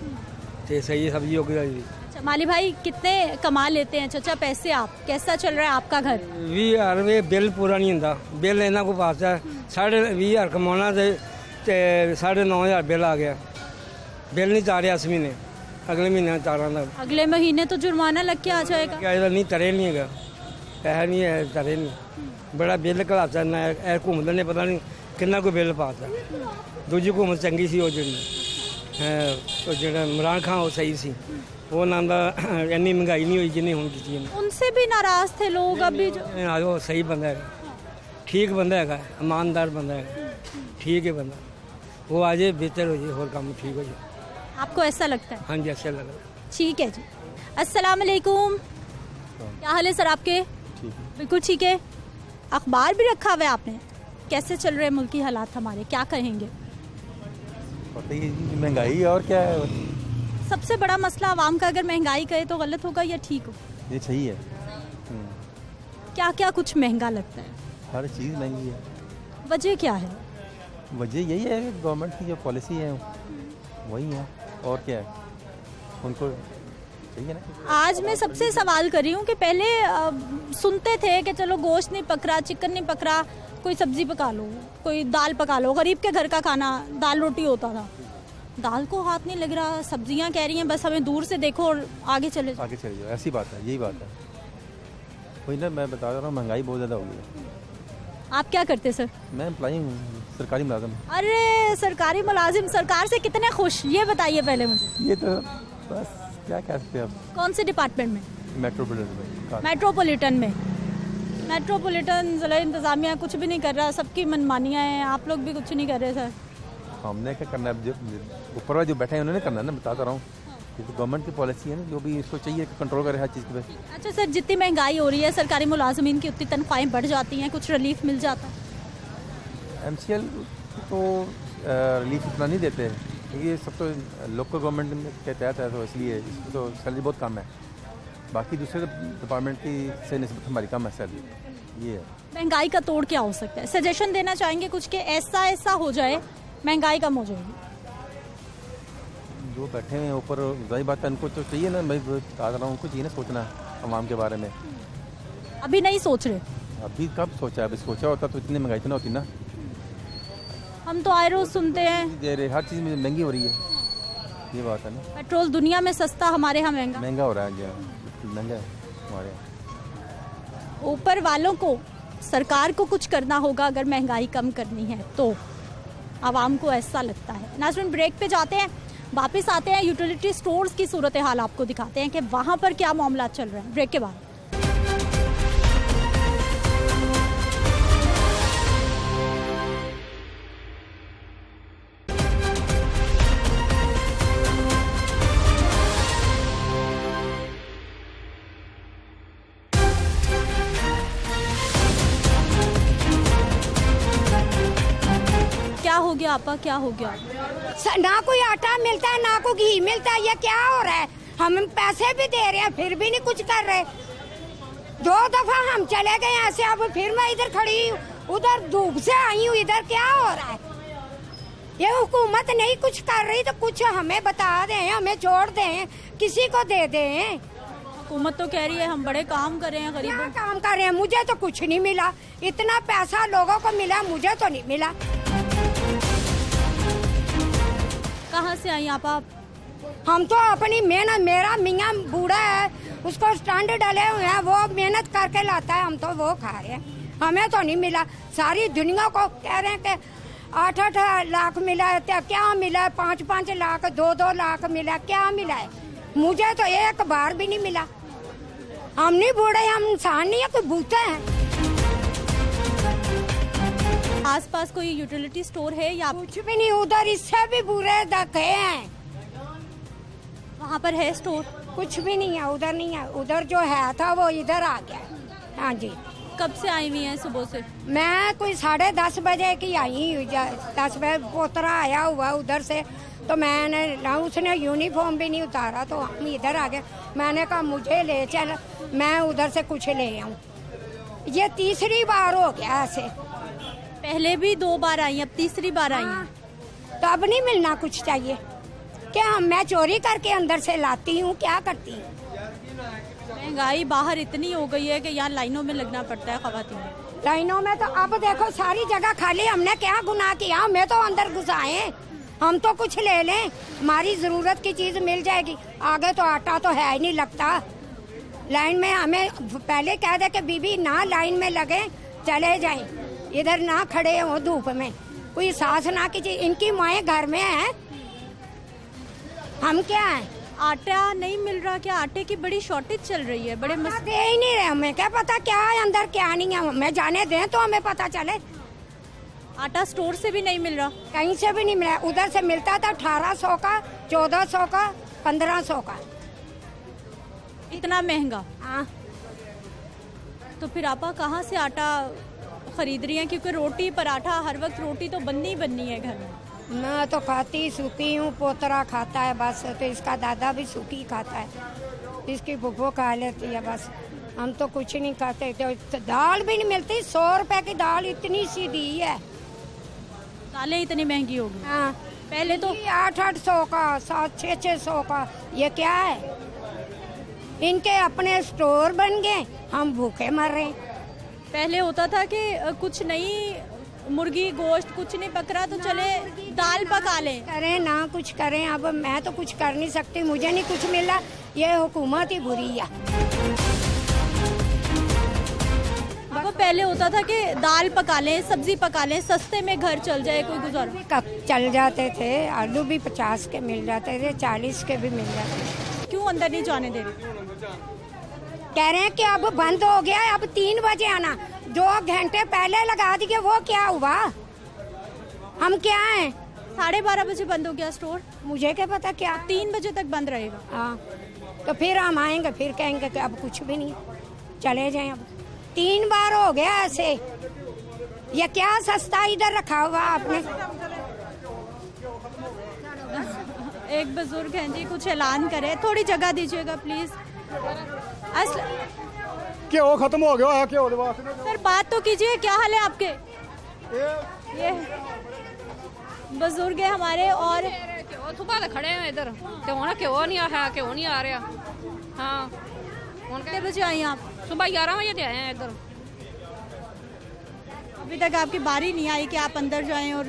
तो सही सब्जी उग जाएगी। अच्छा माली भाई, कितने कमा लेते हैं चाचा पैसे आप? कैसा चल रहा है आपका घर? 20,000 रुपये बिल पूरा नहीं होता। बिल इन्ना को पास है 20,500 कमाना तो 9,500 बिल आ गया। बिल नहीं तारे इस महीने, अगले महीने तारा था। अगले महीने तो जुर्माना लग के आ जाएगा। क्या नहीं तरे नहीं है, पैसा नहीं है, तरे नहीं। बड़ा बिल घलाता ना घूमते ने, पता नहीं कितना कोई बिल पाता। दूजी घूमत चंगी सी, जो इमरान खान वो सही सी, वो नांदा इन्नी महंगाई नहीं हुई जिन्नी हुण कीती है। उनसे भी नाराज थे लोग अभी जो। वो सही बंदा है, ठीक बंदा है, ईमानदार बंदा है, ठीक है बंदा। वो आ जाए बेहतर हो जाए, और काम ठीक हो जाए। आपको ऐसा लगता है? हाँ जी, ऐसा लग रहा है। ठीक है जी। अस्सलाम वालेकुम। क्या हाल है सर आपके? बिल्कुल ठीक है। अखबार भी रखा हुआ है आपने। कैसे चल रहे मुल्की हालात हमारे, क्या कहेंगे? महंगाई और क्या है? सबसे बड़ा मसला आवाम का, अगर महंगाई कहे तो गलत होगा या ठीक हो? ये सही है। क्या क्या कुछ महंगा लगता है? हर चीज़ महंगी है। वजह क्या है? वजह यही है कि गवर्नमेंट की जो पॉलिसी है वही है, और क्या है, उनको चाहिए ना। आज मैं सबसे सवाल कर रही हूँ कि पहले सुनते थे कि चलो गोश्त नहीं पक रहा, चिकन नहीं पक रहा, कोई सब्जी पका लो, कोई दाल पका लो। गरीब के घर का खाना दाल रोटी होता था। दाल को हाथ नहीं लग रहा, सब्जियां कह रही हैं बस हमें दूर से देखो और आगे चले जाओ। ऐसी बात है, यही बात है। वही ना मैं बता रहा हूँ, महंगाई बहुत ज़्यादा हो गई है। आप क्या करते सर? मैं एम्प्लॉई हूँ, सरकारी मुलाजिम। अरे सरकारी मुलाजिम, सरकार से कितने खुश, ये बताइए पहले मुझे। ये तो बस क्या कह सकते हैं अब। कौन से डिपार्टमेंट में? मेट्रोपॉलिटन में। मेट्रोपॉलिटन ज़िला इंतज़ामिया कुछ भी नहीं कर रहा, सबकी मनमानियाँ हैं, आप लोग भी कुछ नहीं कर रहे सर। हमने क्या करना है, ऊपर वाले जो बैठे हैं उन्होंने करना है ना, बताता रहा हूँ। ये तो गवर्नमेंट की पॉलिसी है ना, जो भी इसको चाहिए कि कंट्रोल करे हर चीज़ पे। अच्छा सर, जितनी महंगाई हो रही है सरकारी मुलाजमीन की उतनी तनख्वाहें बढ़ जाती हैं, कुछ रिलीफ मिल जाता? MCL तो रिलीफ इतना नहीं देते, ये सब तो लोकल गवर्नमेंट के तहत है, तो इसलिए इसको तो सैलरी बहुत कम है। बाकी दूसरे डिपार्टमेंट की से निस्बत हमारी कम है सैलरी, ये है। महंगाई का तोड़ क्या हो सकता है? सजेशन देना चाहेंगे कुछ कि ऐसा हो जाए महंगाई कम हो जाएगी? जो बैठे हैं ऊपर, वही बात है, उनको तो चाहिए ना, मैं बता रहा हूँ, उनको चाहिए ना सोचना आवाम के बारे में। अभी नहीं सोच रहे? अभी कब सोचा, अभी सोचा होता तो इतनी महंगाई तो ना होती ना। हम तो आए रोज सुनते हैं हर चीज़ में महंगी हो रही है, ये बात है ना। पेट्रोल दुनिया में सस्ता, हमारे यहाँ महंगा हो रहा है, महंगा है हमारे यहाँ। ऊपर वालों को, सरकार को कुछ करना होगा अगर महंगाई कम करनी है तो, आवाम को ऐसा लगता है। नाज़रीन, ब्रेक पे जाते हैं, वापस आते हैं, यूटिलिटी स्टोर्स की सूरत हाल आपको दिखाते हैं कि वहाँ पर क्या मामला चल रहा है। ब्रेक के बाद हो गया आपा, क्या हो गया? ना कोई आटा मिलता है, ना कोई घी मिलता है, ये क्या हो रहा है? हम पैसे भी दे रहे हैं फिर भी नहीं कुछ कर रहे। 2 दफा हम चले गए ऐसे, अब फिर मैं इधर खड़ी हूँ, उधर धूप से आई हूँ, इधर क्या हो रहा है? ये हुकूमत नहीं कुछ कर रही तो कुछ हमें बता दें, हमें छोड़ दें, किसी को दे दें। हुकूमत तो कह रही है हम बड़े काम कर रहे हैं, गरीबों क्या काम कर रहे हैं? मुझे तो कुछ नहीं मिला, इतना पैसा लोगों को मिला, मुझे तो नहीं मिला। कहाँ से आई आप? हम तो अपनी मेहनत, मेरा मियाँ बूढ़ा है, उसको स्टैंड डाले हुए हैं, वो मेहनत करके लाता है, हम तो वो खा रहे हैं, हमें तो नहीं मिला। सारी दुनिया को कह रहे हैं कि 8-8 लाख मिला है, क्या मिला है? 5-5 लाख, 2-2 लाख मिला, क्या मिला है? मुझे तो एक बार भी नहीं मिला। हम नहीं बूढ़े, हम इंसान नहीं है, कोई भूते हैं। आसपास कोई यूटिलिटी स्टोर है या कुछ भी नहीं? उधर इससे भी बुरे धक्के हैं। वहाँ पर है स्टोर? कुछ भी नहीं है, उधर नहीं है। उधर जो है था वो इधर आ गया। हाँ जी। कब से आई हुई हैं? सुबह से। मैं कोई 10:30 बजे की आई हुई, 10 बजे पोतरा आया हुआ उधर से, तो मैंने, उसने यूनिफॉर्म भी नहीं उतारा तो हम इधर आ गए। मैंने कहा मुझे ले चल, मैं उधर से कुछ ले आऊँ। ये तीसरी बार हो गया ऐसे। पहले भी 2 बार आई, अब तीसरी बार आई। तो अब नहीं मिलना कुछ चाहिए क्या? मैं चोरी करके अंदर से लाती हूँ, क्या करती हूँ? महंगाई बाहर इतनी हो गई है कि यहाँ लाइनों में लगना पड़ता है खवातीन। लाइनों में तो अब देखो सारी जगह खाली, हमने क्या गुनाह किया? हमें तो अंदर घुसाए, हम तो कुछ ले लें, हमारी जरूरत की चीज मिल जाएगी। आगे तो आटा तो है ही नहीं लगता। लाइन में हमें पहले कह दे कि बीबी ना लाइन में लगे, चले जाएं, इधर ना खड़े हो धूप में, कोई सास ना कीजिए। इनकी माएँ घर में हैं, हम क्या हैं? आटा नहीं मिल रहा क्या? आटे की बड़ी शॉर्टेज चल रही है, बड़े दे ही नहीं रहे। हमें क्या पता क्या है अंदर क्या नहीं है? हमें जाने दें तो हमें पता चले। आटा स्टोर से भी नहीं मिल रहा? कहीं से भी नहीं मिला। उधर से मिलता था 1800 का, 1400 का, 1500 का। इतना महंगा? हाँ। तो फिर आपा कहाँ से आटा खरीद रही हैं? क्योंकि रोटी पराठा हर वक्त रोटी तो बननी ही बननी है घर में। मैं तो खाती सूखी हूँ, पोतरा खाता है बस, तो इसका दादा भी सूखी खाता है, इसकी फुफो खा लेती है बस। हम तो कुछ नहीं खाते। तो दाल भी नहीं मिलती, 100 रुपए की दाल इतनी सी दी है। दालें इतनी महंगी हो गई? हाँ, पहले तो 800 का, 700-600 का। ये क्या है? इनके अपने स्टोर बन गए, हम भूखे मर रहे हैं। पहले होता था कि कुछ नहीं, मुर्गी गोश्त कुछ नहीं पक रहा तो चले दाल पका लें। करें ना कुछ करें, अब मैं तो कुछ कर नहीं सकती, मुझे नहीं कुछ मिला। ये हुकूमत ही बुरी है। वो पहले होता था कि दाल पका लें, सब्जी पका लें, सस्ते में घर चल जाए, कोई गुजारा। चल जाते थे, आलू भी 50 के मिल जाते थे, 40 के भी मिल जाते थे। क्यों अंदर नहीं जाने दे रहे? कह रहे हैं कि अब बंद हो गया है, अब 3 बजे आना। 2 घंटे पहले लगा दिए, वो क्या हुआ? हम क्या हैं? 12:30 बजे बंद हो गया स्टोर। मुझे क्या पता क्या 3 बजे तक बंद रहेगा। हाँ, तो फिर हम आएंगे, फिर कहेंगे कि अब कुछ भी नहीं, चले जाएं। अब 3 बार हो गया ऐसे। ये क्या सस्ता इधर रखा हुआ आपने? एक बुजुर्ग हैं जी, कुछ ऐलान करें, थोड़ी जगह दीजिएगा प्लीज। क्यों खत्म हो गया है? क्यों सर बात तो कीजिए, क्या हाल है आपके? ये बुजुर्ग है हमारे और सुबह खड़े हैं इधर, क्यों नहीं आया, क्यों नहीं आ रहा? हाँ, कितने बजे आई आप? सुबह 11 बजे आए हैं इधर। अभी तक आपकी बारी नहीं आई कि आप अंदर जाएं? और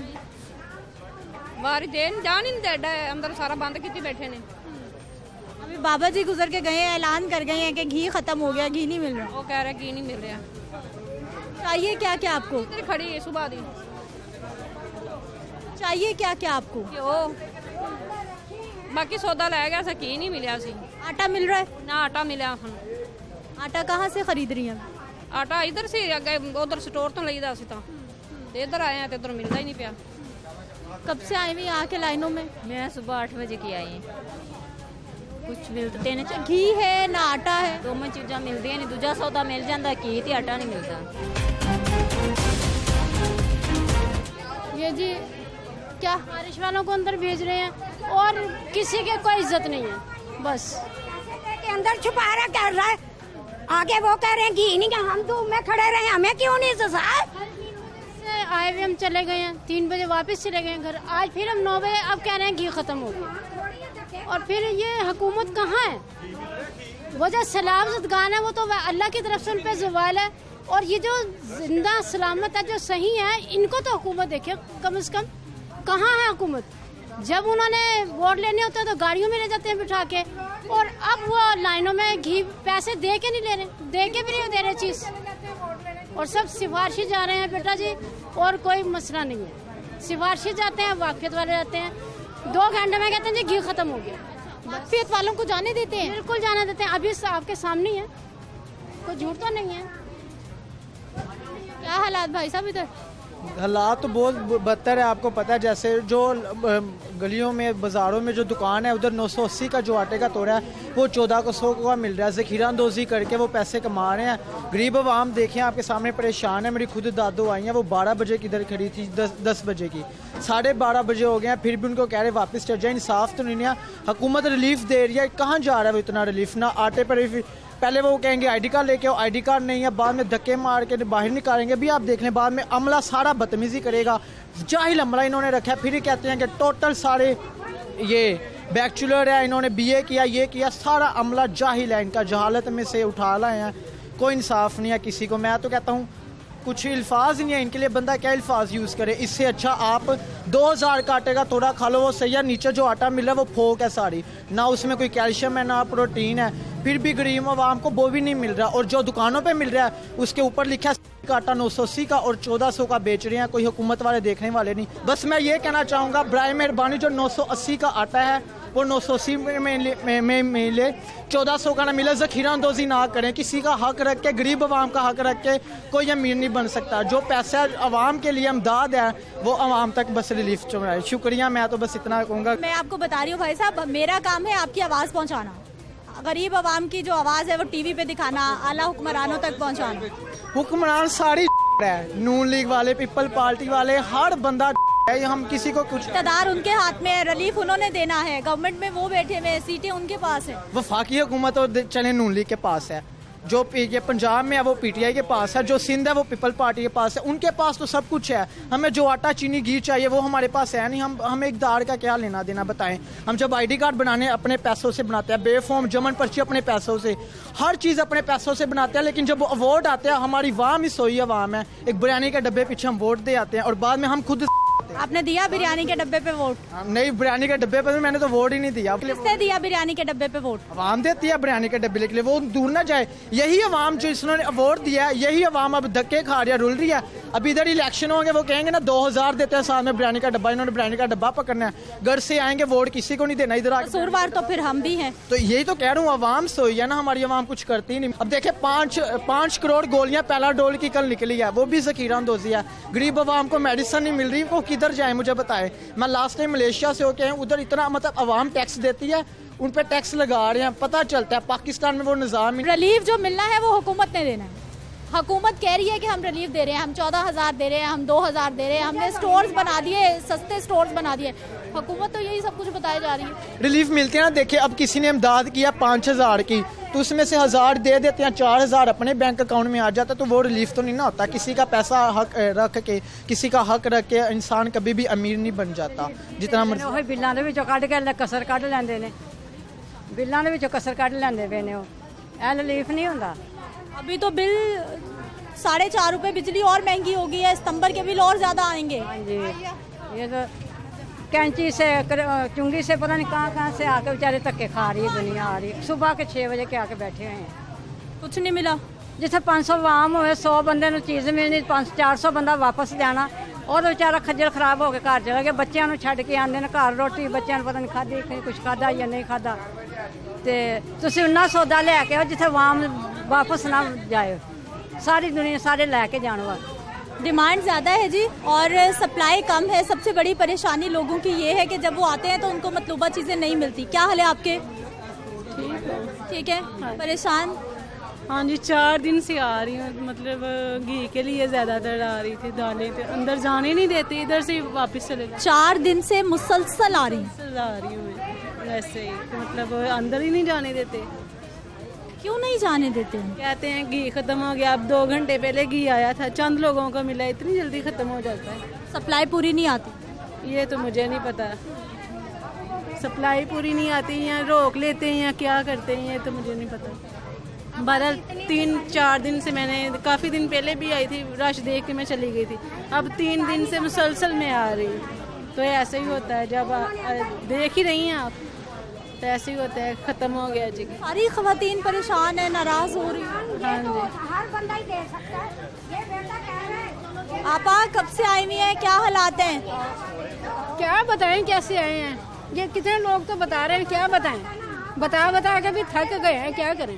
बारी जान ही नहीं दे, अंदर सारा बंद किती बैठे ने। अभी बाबा जी गुजर के गए हैं, ऐलान कर गए हैं कि घी खत्म हो गया, घी नहीं मिल रहा। वो कह रहे घी नहीं मिल रहा। चाहिए क्या क्या आपको? इधर खड़ी है सुबह दी। चाहिए क्या क्या आपको? बाकी सौदा लै गया, घी नहीं मिला। आटा मिल रहा है? ना आटा मिला। आटा कहाँ से खरीद रही हैं? आटा इधर से अगे उधर स्टोर तो लईदा सी तो इधर आए हैं तो इधर मिलता ही नहीं पिया। कब से आई हुई यहाँ के लाइनों में? मैं सुबह 8 बजे की आई हूँ। कुछ मिलते नहीं, घी है ना आटा है, दोनों चीज़ा मिलती नहीं। दूजा सौदा मिल जाता, घी ते आटा नहीं मिलता। ये जी क्या बारिश वालों को अंदर भेज रहे हैं और किसी के कोई इज्जत नहीं है, बस के अंदर छुपा रहा कर रहा है। आगे वो कह रहे हैं घी नहीं, हम धूप में खड़े रहे, हमें क्यों नहीं ससाए? आए हुए हम चले गए हैं, 3 बजे वापस चले गए घर। आज फिर हम 9 बजे अब कह रहे हैं घी खत्म हो गया। और फिर ये हुकूमत कहाँ है? वो जो सलामतगान है वो तो अल्लाह की तरफ से उन पर ज़वाल है। और ये जो जिंदा सलामत है, जो सही है, इनको तो हुकूमत देखे कम से कम। कहाँ है हुकूमत? जब उन्होंने वोट लेने होते हैं तो गाड़ियों में ले जाते हैं बिठा के, और अब वो लाइनों में घी पैसे दे के नहीं ले रहे, दे के भी नहीं दे रहे चीज़, और सब सिफारशी जा रहे हैं बेटा जी। और कोई मसला नहीं है, सिफारशी जाते हैं, वाकफियत वाले जाते हैं, 2 घंटे में कहते हैं जी घी खत्म हो गया। वाकफियत वालों को जाने देते हैं? बिल्कुल जाने देते हैं, अभी आपके सामने है, कोई झूठ तो नहीं है। क्या हालात भाई साहब इधर? हालात तो बहुत बदतर है, आपको पता है। जैसे जो गलियों में बाज़ारों में जो दुकान है, उधर 980 का जो आटे का तोड़ा है वो 1400 का मिल रहा है। ज़ख़ीरा अंदोज़ी करके वो पैसे कमा रहे हैं। गरीब आवाम देखें आपके सामने परेशान है। मेरी खुद दादो आई हैं, वो 12 बजे की इधर खड़ी थी, 10 बजे की, 12:30 बजे हो गए हैं, फिर भी उनको कह रहे वापस चल जाए। इंसाफ तो नहीं है। हुकूमत रिलीफ दे रही है, कहाँ जा रहा है वो इतना रिलीफ? ना आटे पर पहले वो कहेंगे आईडी कार्ड लेके आओ, आईडी कार्ड नहीं है, बाद में धक्के मार के बाहर निकालेंगे। भी आप देख लें, बाद में अमला सारा बदतमीजी करेगा, जाहिल अमला इन्होंने रखा है। फिर ये कहते हैं कि टोटल सारे ये बैचलर है, इन्होंने BA किया, ये किया, सारा अमला जाहिल है, इनका जहालत में से उठा लाए हैं। कोई इंसाफ नहीं है किसी को। मैं तो कहता हूँ कुछ अल्फाज नहीं है इनके लिए, बंदा क्या अल्फाज यूज़ करे। इससे अच्छा आप 2000 का आटे का तोड़ा खा लो, वो सही है। नीचे जो आटा मिल रहा है वो फोक है सारी, ना उसमें कोई कैल्शियम है ना प्रोटीन है, फिर भी गरीब आवाम को वो भी नहीं मिल रहा। और जो दुकानों पे मिल रहा है उसके ऊपर लिखा है आटा 980 का और 1400 का बेच रहे हैं। कोई हुकूमत वाले देखने वाले नहीं। बस मैं ये कहना चाहूँगा, बराए मेहरबानी जो 980 का आटा है वो 980 में मिले, 1400 का ना मिले। ज़ख़ीरा अंदोज़ी ना करें, किसी का हक रख के, गरीब आवाम का हक रख के कोई अमीर नहीं बन सकता। जो पैसा आवाम के लिए इमदाद है वो आवाम तक बस रिलीफ चुराए। शुक्रिया, मैं तो बस इतना कहूँगा। मैं आपको बता रही हूँ भाई साहब, मेरा काम है आपकी आवाज़ पहुँचाना, गरीब आवाम की जो आवाज़ है वो TV पे दिखाना, आला हुक्मरानों तक पहुँचाना। हुक्मरान सारी है, नून लीग वाले, पीपल पार्टी वाले, हर बंदा है। हम किसी को कुछ, इक़्तिदार उनके हाथ में है, रिलीफ उन्होंने देना है, गवर्नमेंट में वो बैठे हुए, सीटें उनके पास है। वफाकी हुकूमत और चले नून लीग के पास है, जो ये पंजाब में है वो PTI के पास है, जो सिंध है वो पीपल पार्टी के पास है। उनके पास तो सब कुछ है। हमें जो आटा चीनी घी चाहिए वो हमारे पास है नहीं। हमें इक़्तिदार का क्या लेना देना बताएं। हम जब ID कार्ड बनाने अपने पैसों से बनाते हैं, बेफॉर्म जमन पर्ची अपने पैसों से, हर चीज़ अपने पैसों से बनाते हैं। लेकिन जब वोट आते हैं, हमारी वाम ही सोई अवाम है, एक बिरयानी के डब्बे पीछे हम वोट दे आते हैं और बाद में हम खुद आते। आपने दिया बिरयानी के डब्बे पे वोट? नहीं, बिरयानी के डब्बे पे मैंने तो वोट ही नहीं दिया। किसने दिया बिरयानी के डब्बे पे वोट? अवाम देती है बिरयानी के डब्बे के लिए, वो दूर ना जाए। यही अवाम जो इसने वोट दिया है, यही अवाम अब धक्के खा रही है, रुल रही है। अब इधर इलेक्शन होंगे, वो कहेंगे ना 2000 देते हैं साथ में बिरयानी का डब्बा, इन्होंने बिरयानी का डब्बा पकड़ना है। घर से आएंगे, वोट किसी को नहीं देना। इधर कसूरवार तो फिर हम भी हैं। तो यही तो कह रहा हूँ, अवाम सोई है ना, हमारी अवाम कुछ करती ही नहीं। अब देखे 5 करोड़ गोलियां पहला डोल की कल निकली है, वो भी जखीरा अंदोजी है। गरीब अवाम को मेडिसिन नहीं मिल रही, वो किधर जाए मुझे बताए। मैं लास्ट टाइम मलेशिया से होके आया, उधर इतना मतलब अवाम टैक्स देती है, उन पे टैक्स लगा रहे हैं, पता चलता है पाकिस्तान में वो निज़ाम। रिलीफ जो मिलना है वो हुकूमत ने देना है। हुकूमत कह रही है कि हम रिलीफ दे रहे हैं, हम 14,000 दे रहे हैं, हम 2,000 दे रहे हैं, हमने स्टोर्स बना दिए, सस्ते स्टोर्स बना दिए। हुकूमत तो यही सब कुछ बताई जा रही है। रिलीफ मिलती है ना, देखिए अब किसी ने इमदाद किया 5,000 की, तो उसमें से 1,000 दे देते हैं, 4,000 अपने बैंक अकाउंट में आ जाता, तो वो रिलीफ तो नहीं ना होता। किसी का पैसा हक रख के, किसी का हक रख के इंसान कभी भी अमीर नहीं बन जाता। जितना मर्जी बिल्लां दे विचों कढ के कसर कढ लैंदे ने, बिल्लां दे विचों कसर कढ लैंदे पे ने, ਇਹ रिलीफ नहीं होता। अभी तो बिल 4.5 रुपए बिजली और महंगी हो गई है, सितंबर के बिल और ज्यादा आएंगे। हाँ जी, ये तो कैंची से चुंगी से पता नहीं कहाँ से आके बेचारे धक्के खा रही है दुनिया आ रही है। सुबह के 6 बजे के आके बैठे हुए हैं, कुछ नहीं मिला। जिथे 500 आम हो 100 बंदे नूं चीज़ मिलनी, 400 बंदा वापस जाना, और बेचारा खज्जल खराब होकर घर चला गया। बच्चों को छड्ड के आंदे ने घर, रोटी बच्चों पता नहीं खाधी, कहीं कुछ खाधा या नहीं खाधा। तो तुसीं उन्ना सौदा लैके आओ जिथे आवाम वापस ना जाए, सारी दुनिया सारे लैके जाने वाले। डिमांड ज़्यादा है जी और सप्लाई कम है। सबसे बड़ी परेशानी लोगों की ये है कि जब वो आते हैं तो उनको मतलूबा चीज़ें नहीं मिलती। क्या हाल है आपके? ठीक है। परेशान? हाँ जी, 4 दिन से आ रही हूँ, मतलब घी के लिए ज़्यादातर आ रही थी। दाने थे, अंदर जाने नहीं देते, इधर से वापस चले गए। 4 दिन से मुसलसल आ रही हूँ वैसे ही, तो मतलब अंदर ही नहीं जाने देते। क्यों नहीं जाने देते? कहते हैं घी खत्म हो गया। अब 2 घंटे पहले घी आया था, चंद लोगों को मिला, इतनी जल्दी खत्म हो जाता है। सप्लाई पूरी नहीं आती? ये तो मुझे नहीं पता, सप्लाई पूरी नहीं आती या रोक लेते हैं या क्या करते हैं, ये तो मुझे नहीं पता। बहरहाल 3-4 दिन से, मैंने काफ़ी दिन पहले भी आई थी, रश देख के मैं चली गई थी। अब 3 दिन से मुसलसल में आ रही हूँ। तो ऐसे ही होता है, जब देख ही रही हैं आप, तो ऐसे ही होता है। ख़त्म हो गया जी। सारी ख़वातीन परेशान है, नाराज़ हो रही है। हाँ जी। हर बंदा ही दे सकता है, ये बेटा कह रहे हैं। आपा कब से आई हुई हैं, क्या हालात हैं? क्या बताएं कैसे आए हैं, ये कितने लोग तो बता रहे हैं, क्या बताएं, बता के भी थक गए हैं, क्या करें।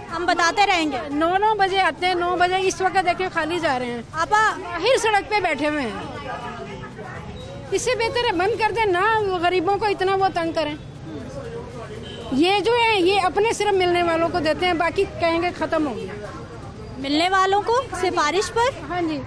हम बताते रहेंगे। 9 बजे आते हैं, 9 बजे इस वक्त देखें खाली जा रहे हैं। आपा बाहर सड़क पे बैठे हुए हैं। इससे बेहतर है बंद कर दें ना, गरीबों को इतना वो तंग करें। ये जो है ये अपने सिर्फ मिलने वालों को देते हैं, बाकी कहेंगे खत्म हो गया। मिलने वालों को सिफारिश पर? हाँ जी,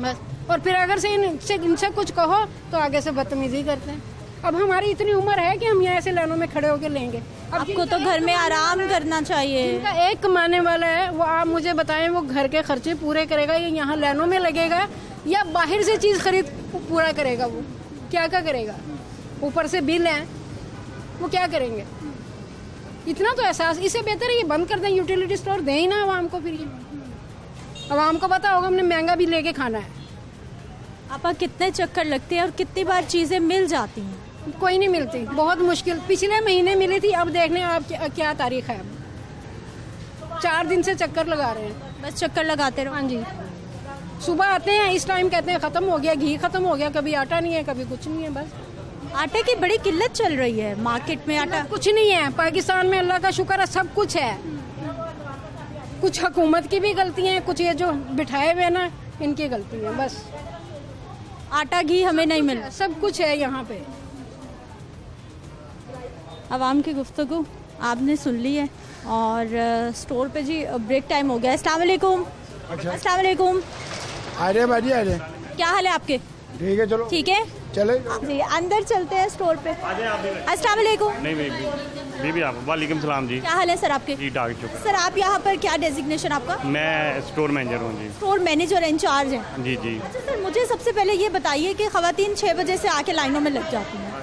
बस। और फिर अगर से इनसे कुछ कहो तो आगे से बदतमीजी करते हैं। अब हमारी इतनी उम्र है कि हम यहाँ ऐसे लाइनों में खड़े होकर लेंगे। अब आपको तो घर में आराम करना चाहिए। जिनका एक कमाने वाला है वो आप मुझे बताएं, वो घर के खर्चे पूरे करेगा या यहाँ लाइनों में लगेगा या बाहर से चीज़ खरीद पूरा करेगा? वो क्या करेगा? ऊपर से बिल है, वो क्या करेंगे? इतना तो एहसास, इससे बेहतर है ये बंद कर दें, यूटिलिटी स्टोर दें ही ना आवाम को। फिर ये आवाम को पता होगा हमने महंगा भी लेके खाना है। आपा कितने चक्कर लगते हैं और कितनी बार चीज़ें मिल जाती हैं? कोई नहीं मिलती, बहुत मुश्किल। पिछले महीने मिली थी, अब देखने आप क्या तारीख है। 4 दिन से चक्कर लगा रहे हैं, बस चक्कर लगाते रहो। हाँ जी, सुबह आते हैं, इस टाइम कहते हैं ख़त्म हो गया, घी ख़त्म हो गया, कभी आटा नहीं है, कभी कुछ नहीं है। बस आटे की बड़ी किल्लत चल रही है मार्केट में। आटा कुछ नहीं है पाकिस्तान में, अल्लाह का शुक्र है, सब कुछ है। कुछ हुकूमत की भी गलती है, कुछ ये जो बिठाए हुए ना इनकी गलती है। बस आटा घी हमें नहीं मिल, सब कुछ है यहाँ पे। आवाम की गुफ्तगू आपने सुन ली है और स्टोर पे जी ब्रेक टाइम हो गया। अस्सलाम वालेकुम। अस्सलाम वालेकुम। अरे भाजी अरे, क्या हाल है आपके? ठीक है, चलो ठीक है, चले जी अंदर चलते हैं स्टोर पे। अस्सलाम वालेकुम। नहीं बीबी आप, वालेकुम सलाम जी। क्या हाल है सर आपके? जी डाक चुका। सर आप यहाँ पर क्या डेजिग्नेशन आपका? मैं स्टोर मैनेजर हूँ जी। स्टोर मैनेजर इंचार्ज हैं? जी जी। अच्छा सर, मुझे सबसे पहले ये बताइए कि ख़वातीन 6 बजे से आके लाइनों में लग जाती हैं,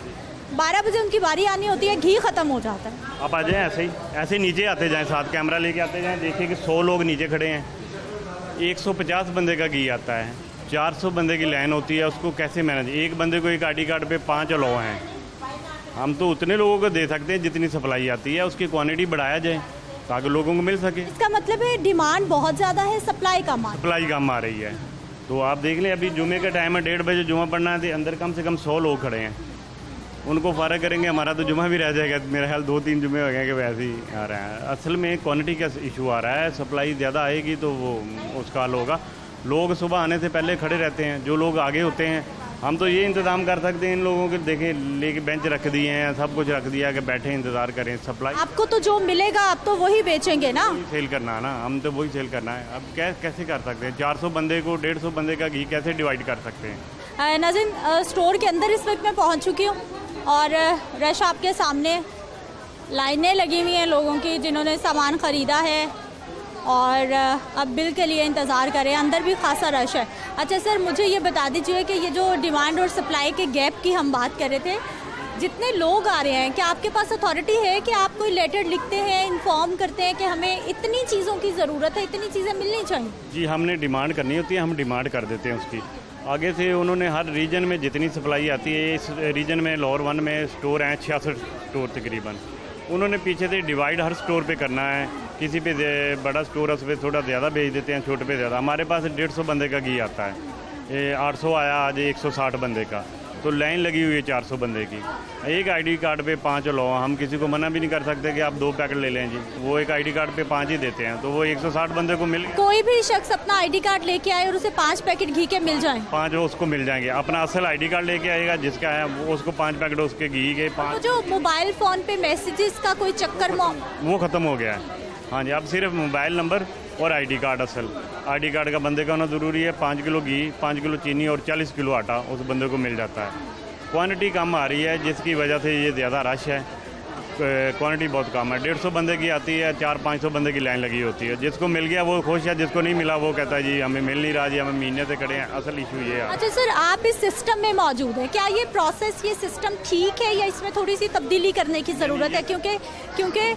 12 बजे उनकी बारी आनी होती है, घी खत्म हो जाता है। आप आ जाएं, ऐसे ही नीचे आते जाएं, साथ कैमरा लेके आते जाएं। देखिए कि 100 लोग नीचे खड़े हैं, 150 बंदे का घी आता है, 400 बंदे की लाइन होती है, उसको कैसे मैनेज, एक बंदे को एक ID कार्ड पे 5 अलाउ हैं। हम तो उतने लोगों को दे सकते हैं जितनी सप्लाई आती है, उसकी क्वांटिटी बढ़ाया जाए ताकि लोगों को मिल सके। इसका मतलब है डिमांड बहुत ज़्यादा है, सप्लाई कम आ रही है। तो आप देख लें, अभी जुमे का टाइम है, 1:30 बजे जुमा पढ़ना है, अंदर कम से कम 100 लोग खड़े हैं। उनको फ़ारग करेंगे, हमारा तो जुमा भी रह जाएगा। मेरा ख्याल 2-3 जुमे हो गए कि वैसे ही आ रहा है। असल में क्वांटिटी का इशू आ रहा है, सप्लाई ज़्यादा आएगी तो वो उसका हल होगा। लोग सुबह आने से पहले खड़े रहते हैं, जो लोग आगे होते हैं। हम तो ये इंतज़ाम कर सकते हैं, इन लोगों के देखें लेके बेंच रख दिए हैं, सब कुछ रख दिया कि बैठे इंतज़ार करें सप्लाई। आपको तो जो मिलेगा आप तो वही बेचेंगे ना, सेल करना है ना, हम तो वही सेल करना है। अब कैसे कर सकते हैं? 400 बंदे को 150 बंदे का घी कैसे डिवाइड कर सकते हैं? नाज़रीन, स्टोर के अंदर इस वक्त मैं पहुंच चुकी हूं और रश आपके सामने, लाइनें लगी हुई हैं लोगों की जिन्होंने सामान ख़रीदा है और अब बिल के लिए इंतज़ार करें। अंदर भी खासा रश है। अच्छा सर, मुझे ये बता दीजिए कि ये जो डिमांड और सप्लाई के गैप की हम बात कर रहे थे, जितने लोग आ रहे हैं, क्या आपके पास अथॉरिटी है कि आप कोई लेटर लिखते हैं, इन्फॉर्म करते हैं कि हमें इतनी चीज़ों की ज़रूरत है, इतनी चीज़ें मिलनी चाहिए? जी, हमने डिमांड करनी होती है, हम डिमांड कर देते हैं उसकी। आगे से उन्होंने हर रीजन में जितनी सप्लाई आती है, इस रीजन में लाहौर 1 में स्टोर हैं 66 स्टोर तकरीबन, उन्होंने पीछे से डिवाइड हर स्टोर पे करना है। किसी पे बड़ा स्टोर है उस पर थोड़ा ज़्यादा भेज देते हैं, छोटे पे ज़्यादा। हमारे पास 150 बंदे का घी आता है, ये 800 आया आज 160 बंदे का, तो लाइन लगी हुई है 400 बंदे की। एक ID कार्ड पे 5 लो, हम किसी को मना भी नहीं कर सकते कि आप 2 पैकेट ले लें जी, वो एक ID कार्ड पे 5 ही देते हैं, तो वो 160 बंदे को मिल। कोई भी शख्स अपना ID कार्ड लेके आए और उसे 5 पैकेट घी के मिल जाए? 5 उसको मिल जाएंगे। अपना असल ID कार्ड लेके आएगा जिसका है, वो उसको 5 पैकेट उसके घी के 5। जो मोबाइल फ़ोन पे मैसेजेस का कोई चक्कर वो ख़त्म हो गया है। हाँ जी, अब सिर्फ मोबाइल नंबर और ID कार्ड, असल ID कार्ड का बंदे का होना ज़रूरी है। 5 किलो घी, 5 किलो चीनी और 40 किलो आटा उस बंदे को मिल जाता है। क्वांटिटी कम आ रही है जिसकी वजह से ये ज़्यादा रश है। क्वांटिटी बहुत कम है, 150 बंदे की आती है, 400-500 बंदे की लाइन लगी होती है। जिसको मिल गया वो खुश है, जिसको नहीं मिला वो कहता है जी हमें मिल नहीं रहा जी, हमें महीने से खड़े हैं। असल इशू ये है। अच्छा सर, आप इस सिस्टम में मौजूद हैं, क्या ये प्रोसेस, ये सिस्टम ठीक है या इसमें थोड़ी सी तब्दीली करने की ज़रूरत है? क्योंकि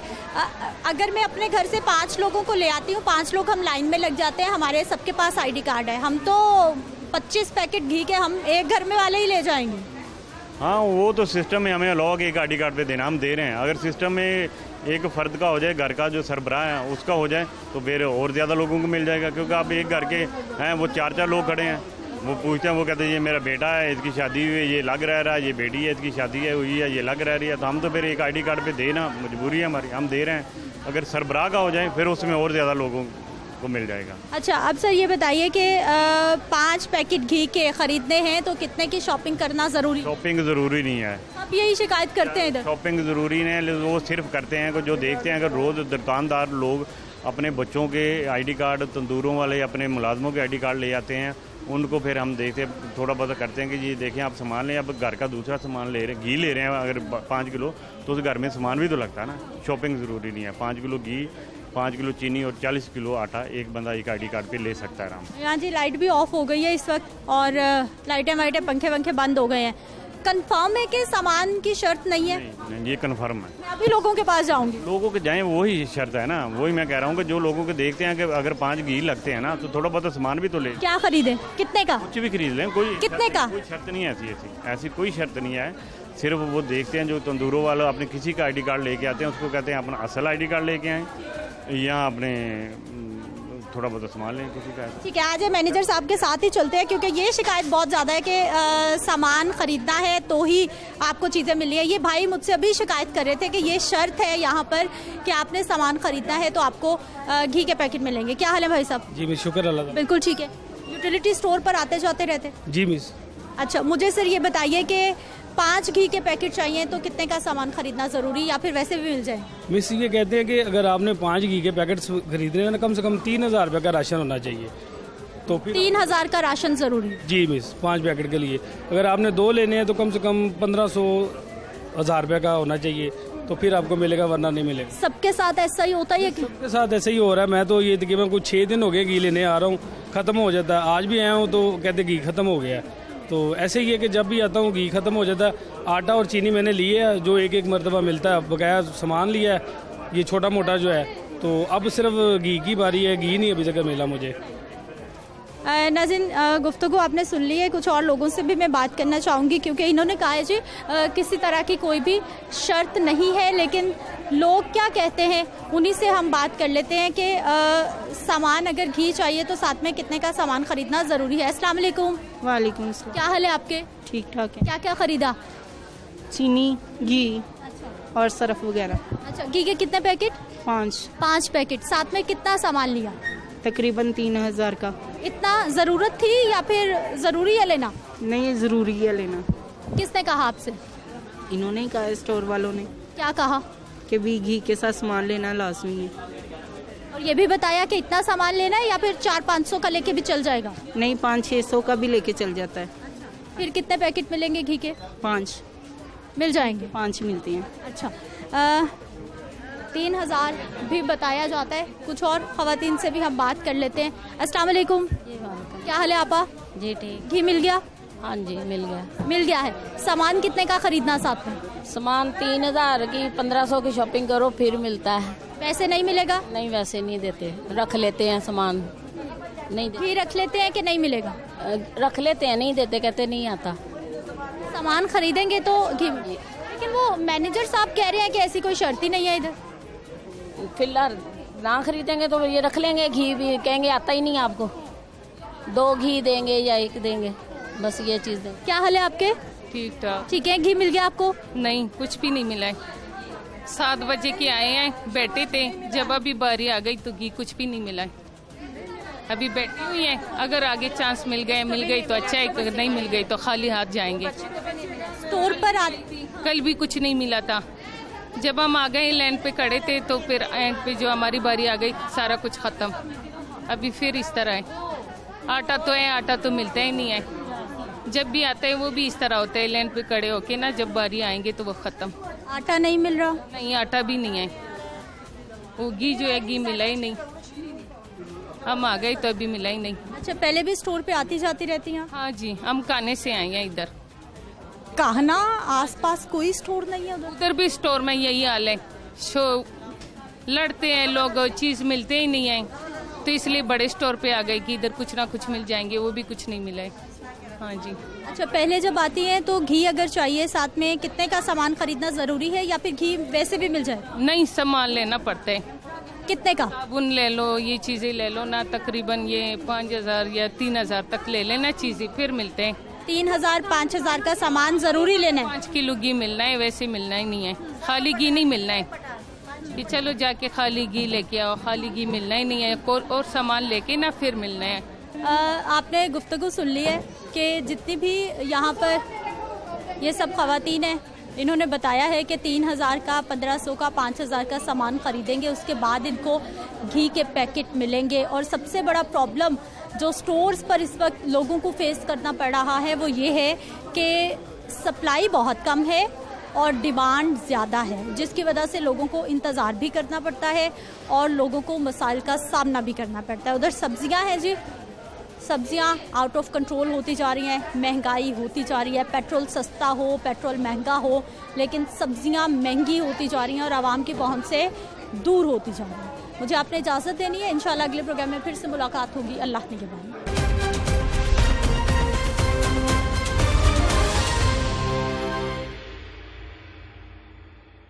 अगर मैं अपने घर से 5 लोगों को ले आती हूँ, 5 लोग हम लाइन में लग जाते हैं, हमारे सबके पास ID कार्ड है, हम तो 25 पैकेट घी के हम एक घर में वाले ही ले जाएंगे। हाँ, वो तो सिस्टम में हमें अलाउ एक ID कार्ड पे देना, हम दे रहे हैं। अगर सिस्टम में एक फ़र्द का हो जाए, घर का जो सरबराह है उसका हो जाए, तो फिर और ज़्यादा लोगों को मिल जाएगा। क्योंकि आप एक घर के हैं, वो 4 लोग खड़े हैं, वो पूछते हैं, वो कहते हैं ये मेरा बेटा है, इसकी शादी हुई है, ये लग रह रहा है, ये बेटी है, इसकी शादी है हुई है, ये लग रह रही है, तो हम तो फिर एक ID कार्ड पे देना मजबूरी है हमारी, हम दे रहे हैं। अगर सरबराह का हो जाए फिर उसमें और ज़्यादा लोगों को मिल जाएगा। अच्छा, अब सर ये बताइए कि 5 पैकेट घी के ख़रीदने हैं तो कितने की शॉपिंग करना ज़रूरी? शॉपिंग ज़रूरी नहीं है, आप यही शिकायत करते हैं इधर? शॉपिंग ज़रूरी नहीं है, वो सिर्फ करते हैं कि जो देखते हैं, अगर रोज़ दुकानदार लोग अपने बच्चों के ID कार्ड, तंदूरों वाले अपने मुलाजमों के ID कार्ड ले आते हैं, उनको फिर हम देखते थोड़ा बहुत करते हैं कि जी देखें आप सामान लें, अब घर का दूसरा सामान ले रहे हैं, घी ले रहे हैं अगर 5 किलो, तो उस घर में सामान भी तो लगता है ना। शॉपिंग ज़रूरी नहीं है, 5 किलो घी, 5 किलो चीनी और 40 किलो आटा एक बंदा एक ID कार्ड पे ले सकता है आराम। यहाँ जी लाइट भी ऑफ हो गई है इस वक्त और लाइटें वाइटें पंखे बंद हो गए हैं। कंफर्म है कि सामान की शर्त नहीं है? नहीं, ये कंफर्म है। मैं अभी लोगों के पास जाऊंगी। लोगों के जाएं वही शर्त है ना, वही मैं कह रहा हूँ कि जो लोगों के देखते हैं कि अगर 5 घी लगते हैं ना, तो थोड़ा बहुत सामान भी तो ले। क्या खरीदे, कितने का? कुछ भी खरीद लें, कोई कितने का? कोई शर्त नहीं है ऐसी कोई शर्त नहीं है। सिर्फ वो देखते हैं, जो तंदूरों वाला अपने किसी का ID कार्ड लेके आते हैं, उसको कहते हैं अपना असल ID कार्ड लेके आएँ या अपने थोड़ा बहुत सामान लें किसी का। ठीक है, आज मैनेजर साहब के साथ ही चलते हैं क्योंकि ये शिकायत बहुत ज़्यादा है कि सामान ख़रीदना है तो ही आपको चीज़ें मिली है। ये भाई मुझसे अभी शिकायत कर रहे थे कि ये शर्त है यहाँ पर कि आपने सामान ख़रीदना है तो आपको घी के पैकेट मिलेंगे। क्या हाल है भाई साहब? जी मिस, शुक्र अल्लाह। बिल्कुल ठीक है। यूटिलिटी स्टोर पर आते जाते रहते? जी मिस। अच्छा, मुझे सर ये बताइए कि 5 घी के पैकेट चाहिए तो कितने का सामान खरीदना ज़रूरी या फिर वैसे भी मिल जाए? मिस ये कहते हैं कि अगर आपने 5 घी के पैकेट खरीदने हैं ना, कम से कम 3000 रुपये का राशन होना चाहिए। तो फिर 3000 का राशन ज़रूरी? जी मिस, 5 पैकेट के लिए। अगर आपने 2 लेने हैं तो कम से कम 1500-1000 रुपये का होना चाहिए, तो फिर आपको मिलेगा, वरना नहीं मिलेगा। सबके साथ ऐसा ही होता है? सबके साथ ऐसा ही हो रहा है। मैं तो ये तकरीबन कुछ 6 दिन हो गए घी लेने आ रहा हूँ, ख़त्म हो जाता है। आज भी आया हूँ तो कहते घी ख़त्म हो गया। तो ऐसे ही है कि जब भी आता हूँ घी ख़त्म हो जाता है। आटा और चीनी मैंने लिए है, जो एक मरतबा मिलता है, बकाया सामान लिया है ये छोटा मोटा जो है। तो अब सिर्फ घी की बारी है, घी नहीं अभी तक मिला मुझे। नाज़रीन, गुफ्तगू आपने सुन ली है। कुछ और लोगों से भी मैं बात करना चाहूँगी, क्योंकि इन्होंने कहा है जी किसी तरह की कोई भी शर्त नहीं है, लेकिन लोग क्या कहते हैं उन्हीं से हम बात कर लेते हैं कि सामान अगर घी चाहिए तो साथ में कितने का सामान खरीदना ज़रूरी है। अस्सलाम वालेकुम। वालेकुम सलाम। क्या हाल है आपके? ठीक ठाक है। क्या क्या खरीदा? चीनी, घी और सरफ वगैरह। अच्छा, घी के कितने पैकेट? 5 पैकेट। साथ में कितना सामान लिया? तकरीबन 3000 का। इतना ज़रूरत थी या फिर ज़रूरी है लेना? नहीं, ज़रूरी है लेना। किसने कहा आपसे? इन्होंने ही कहा, स्टोर वालों ने। क्या कहा? कि भी घी के साथ सामान लेना लाजमी है। और ये भी बताया कि इतना सामान लेना है या फिर 400-500 का लेके भी चल जाएगा? नहीं, 500-600 का भी लेके चल जाता है। फिर कितने पैकेट मिलेंगे घी के? 5 मिल जाएंगे। 5 मिलती हैं। अच्छा, 3000 भी बताया जाता है। कुछ और खवातीन से भी हम बात कर लेते हैं। अस्सलाम वालेकुम। क्या हाल है आपा? जी ठीक। घी मिल गया? हाँ जी, मिल गया है। सामान कितने का खरीदना साथ में? सामान 3000 की 1500 की शॉपिंग करो फिर मिलता है। वैसे नहीं मिलेगा? नहीं, वैसे नहीं देते, रख लेते हैं सामान। नहीं घी रख लेते हैं कि नहीं मिलेगा? रख लेते हैं, नहीं देते, कहते नहीं आता। सामान खरीदेंगे तो घी, लेकिन वो मैनेजर साहब कह रहे हैं कि ऐसी कोई शर्त ही नहीं है इधर। फिलहाल ना खरीदेंगे तो ये रख लेंगे। घी भी कहेंगे आता ही नहीं आपको, 2 घी देंगे या 1 देंगे, बस ये चीज़ देंगे। क्या हाल है आपके? ठीक ठाक। ठीक है। घी मिल गया आपको? नहीं, कुछ भी नहीं मिला है। 7 बजे के आए हैं, बैठे थे, जब अभी बारी आ गई तो घी कुछ भी नहीं मिला है। अभी बैठी हुई है, अगर आगे चांस मिल गई तो अच्छा है, अगर नहीं मिल गई तो खाली हाथ जाएंगे। स्टोर पर कल भी कुछ नहीं मिला था। जब हम आ गए लाइन पे खड़े थे तो फिर एंड पे जो हमारी बारी आ गई सारा कुछ ख़त्म। अभी फिर इस तरह है। आटा तो है, आटा तो मिलता ही नहीं है। जब भी आता है वो भी इस तरह होता है, लाइन पे खड़े होके ना, जब बारी आएंगे तो वो ख़त्म। आटा नहीं मिल रहा? नहीं, आटा भी नहीं है। वो घी जो है, घी मिला ही नहीं। हम आ गए तो अभी मिला ही नहीं। अच्छा, पहले भी स्टोर पे आती जाती रहती हैं? हाँ जी, हम कान्हे से आए हैं इधर। कान्हा आसपास कोई स्टोर नहीं है? उधर भी स्टोर में यही हाल है। लड़ते हैं लोग, चीज़ मिलते ही नहीं है, तो इसलिए बड़े स्टोर पे आ गए कि इधर कुछ ना कुछ मिल जाएंगे, वो भी कुछ नहीं मिला है। हाँ जी। अच्छा, पहले जब आती हैं तो घी अगर चाहिए साथ में कितने का सामान खरीदना ज़रूरी है या फिर घी वैसे भी मिल जाए? नहीं, सामान लेना पड़ता है। कितने का? साबुन ले लो, ये चीज़ें ले लो ना, तकरीबन ये 5000 या 3000 तक ले लेना चीज़ें, फिर मिलते हैं। 3000-5000 का सामान ज़रूरी लेना है? 5 किलो घी मिलना है, वैसे मिलना ही नहीं है। खाली घी नहीं मिलना है कि चलो जाके खाली घी लेके आओ, खाली घी मिलना ही नहीं है। और सामान लेके ना फिर मिलना है। आपने गुफ्तगू सुन ली है कि जितनी भी यहाँ पर ये सब खवातीन हैं, इन्होंने बताया है कि 3000 का, 1500 का, 5000 का सामान खरीदेंगे, उसके बाद इनको घी के पैकेट मिलेंगे। और सबसे बड़ा प्रॉब्लम जो स्टोर्स पर इस वक्त लोगों को फेस करना पड़ रहा है वो ये है कि सप्लाई बहुत कम है और डिमांड ज़्यादा है, जिसकी वजह से लोगों को इंतज़ार भी करना पड़ता है और लोगों को मसाइल का सामना भी करना पड़ता है। उधर सब्जियां हैं जी, सब्जियां आउट ऑफ कंट्रोल होती जा रही हैं, महंगाई होती जा रही है। पेट्रोल सस्ता हो, पेट्रोल महंगा हो, लेकिन सब्जियां महंगी होती जा रही हैं और आवाम की पहुंच से दूर होती जा रही हैं। मुझे आपने इजाज़त देनी है। इंशाल्लाह अगले प्रोग्राम में फिर से मुलाकात होगी। अल्लाह निगहबान।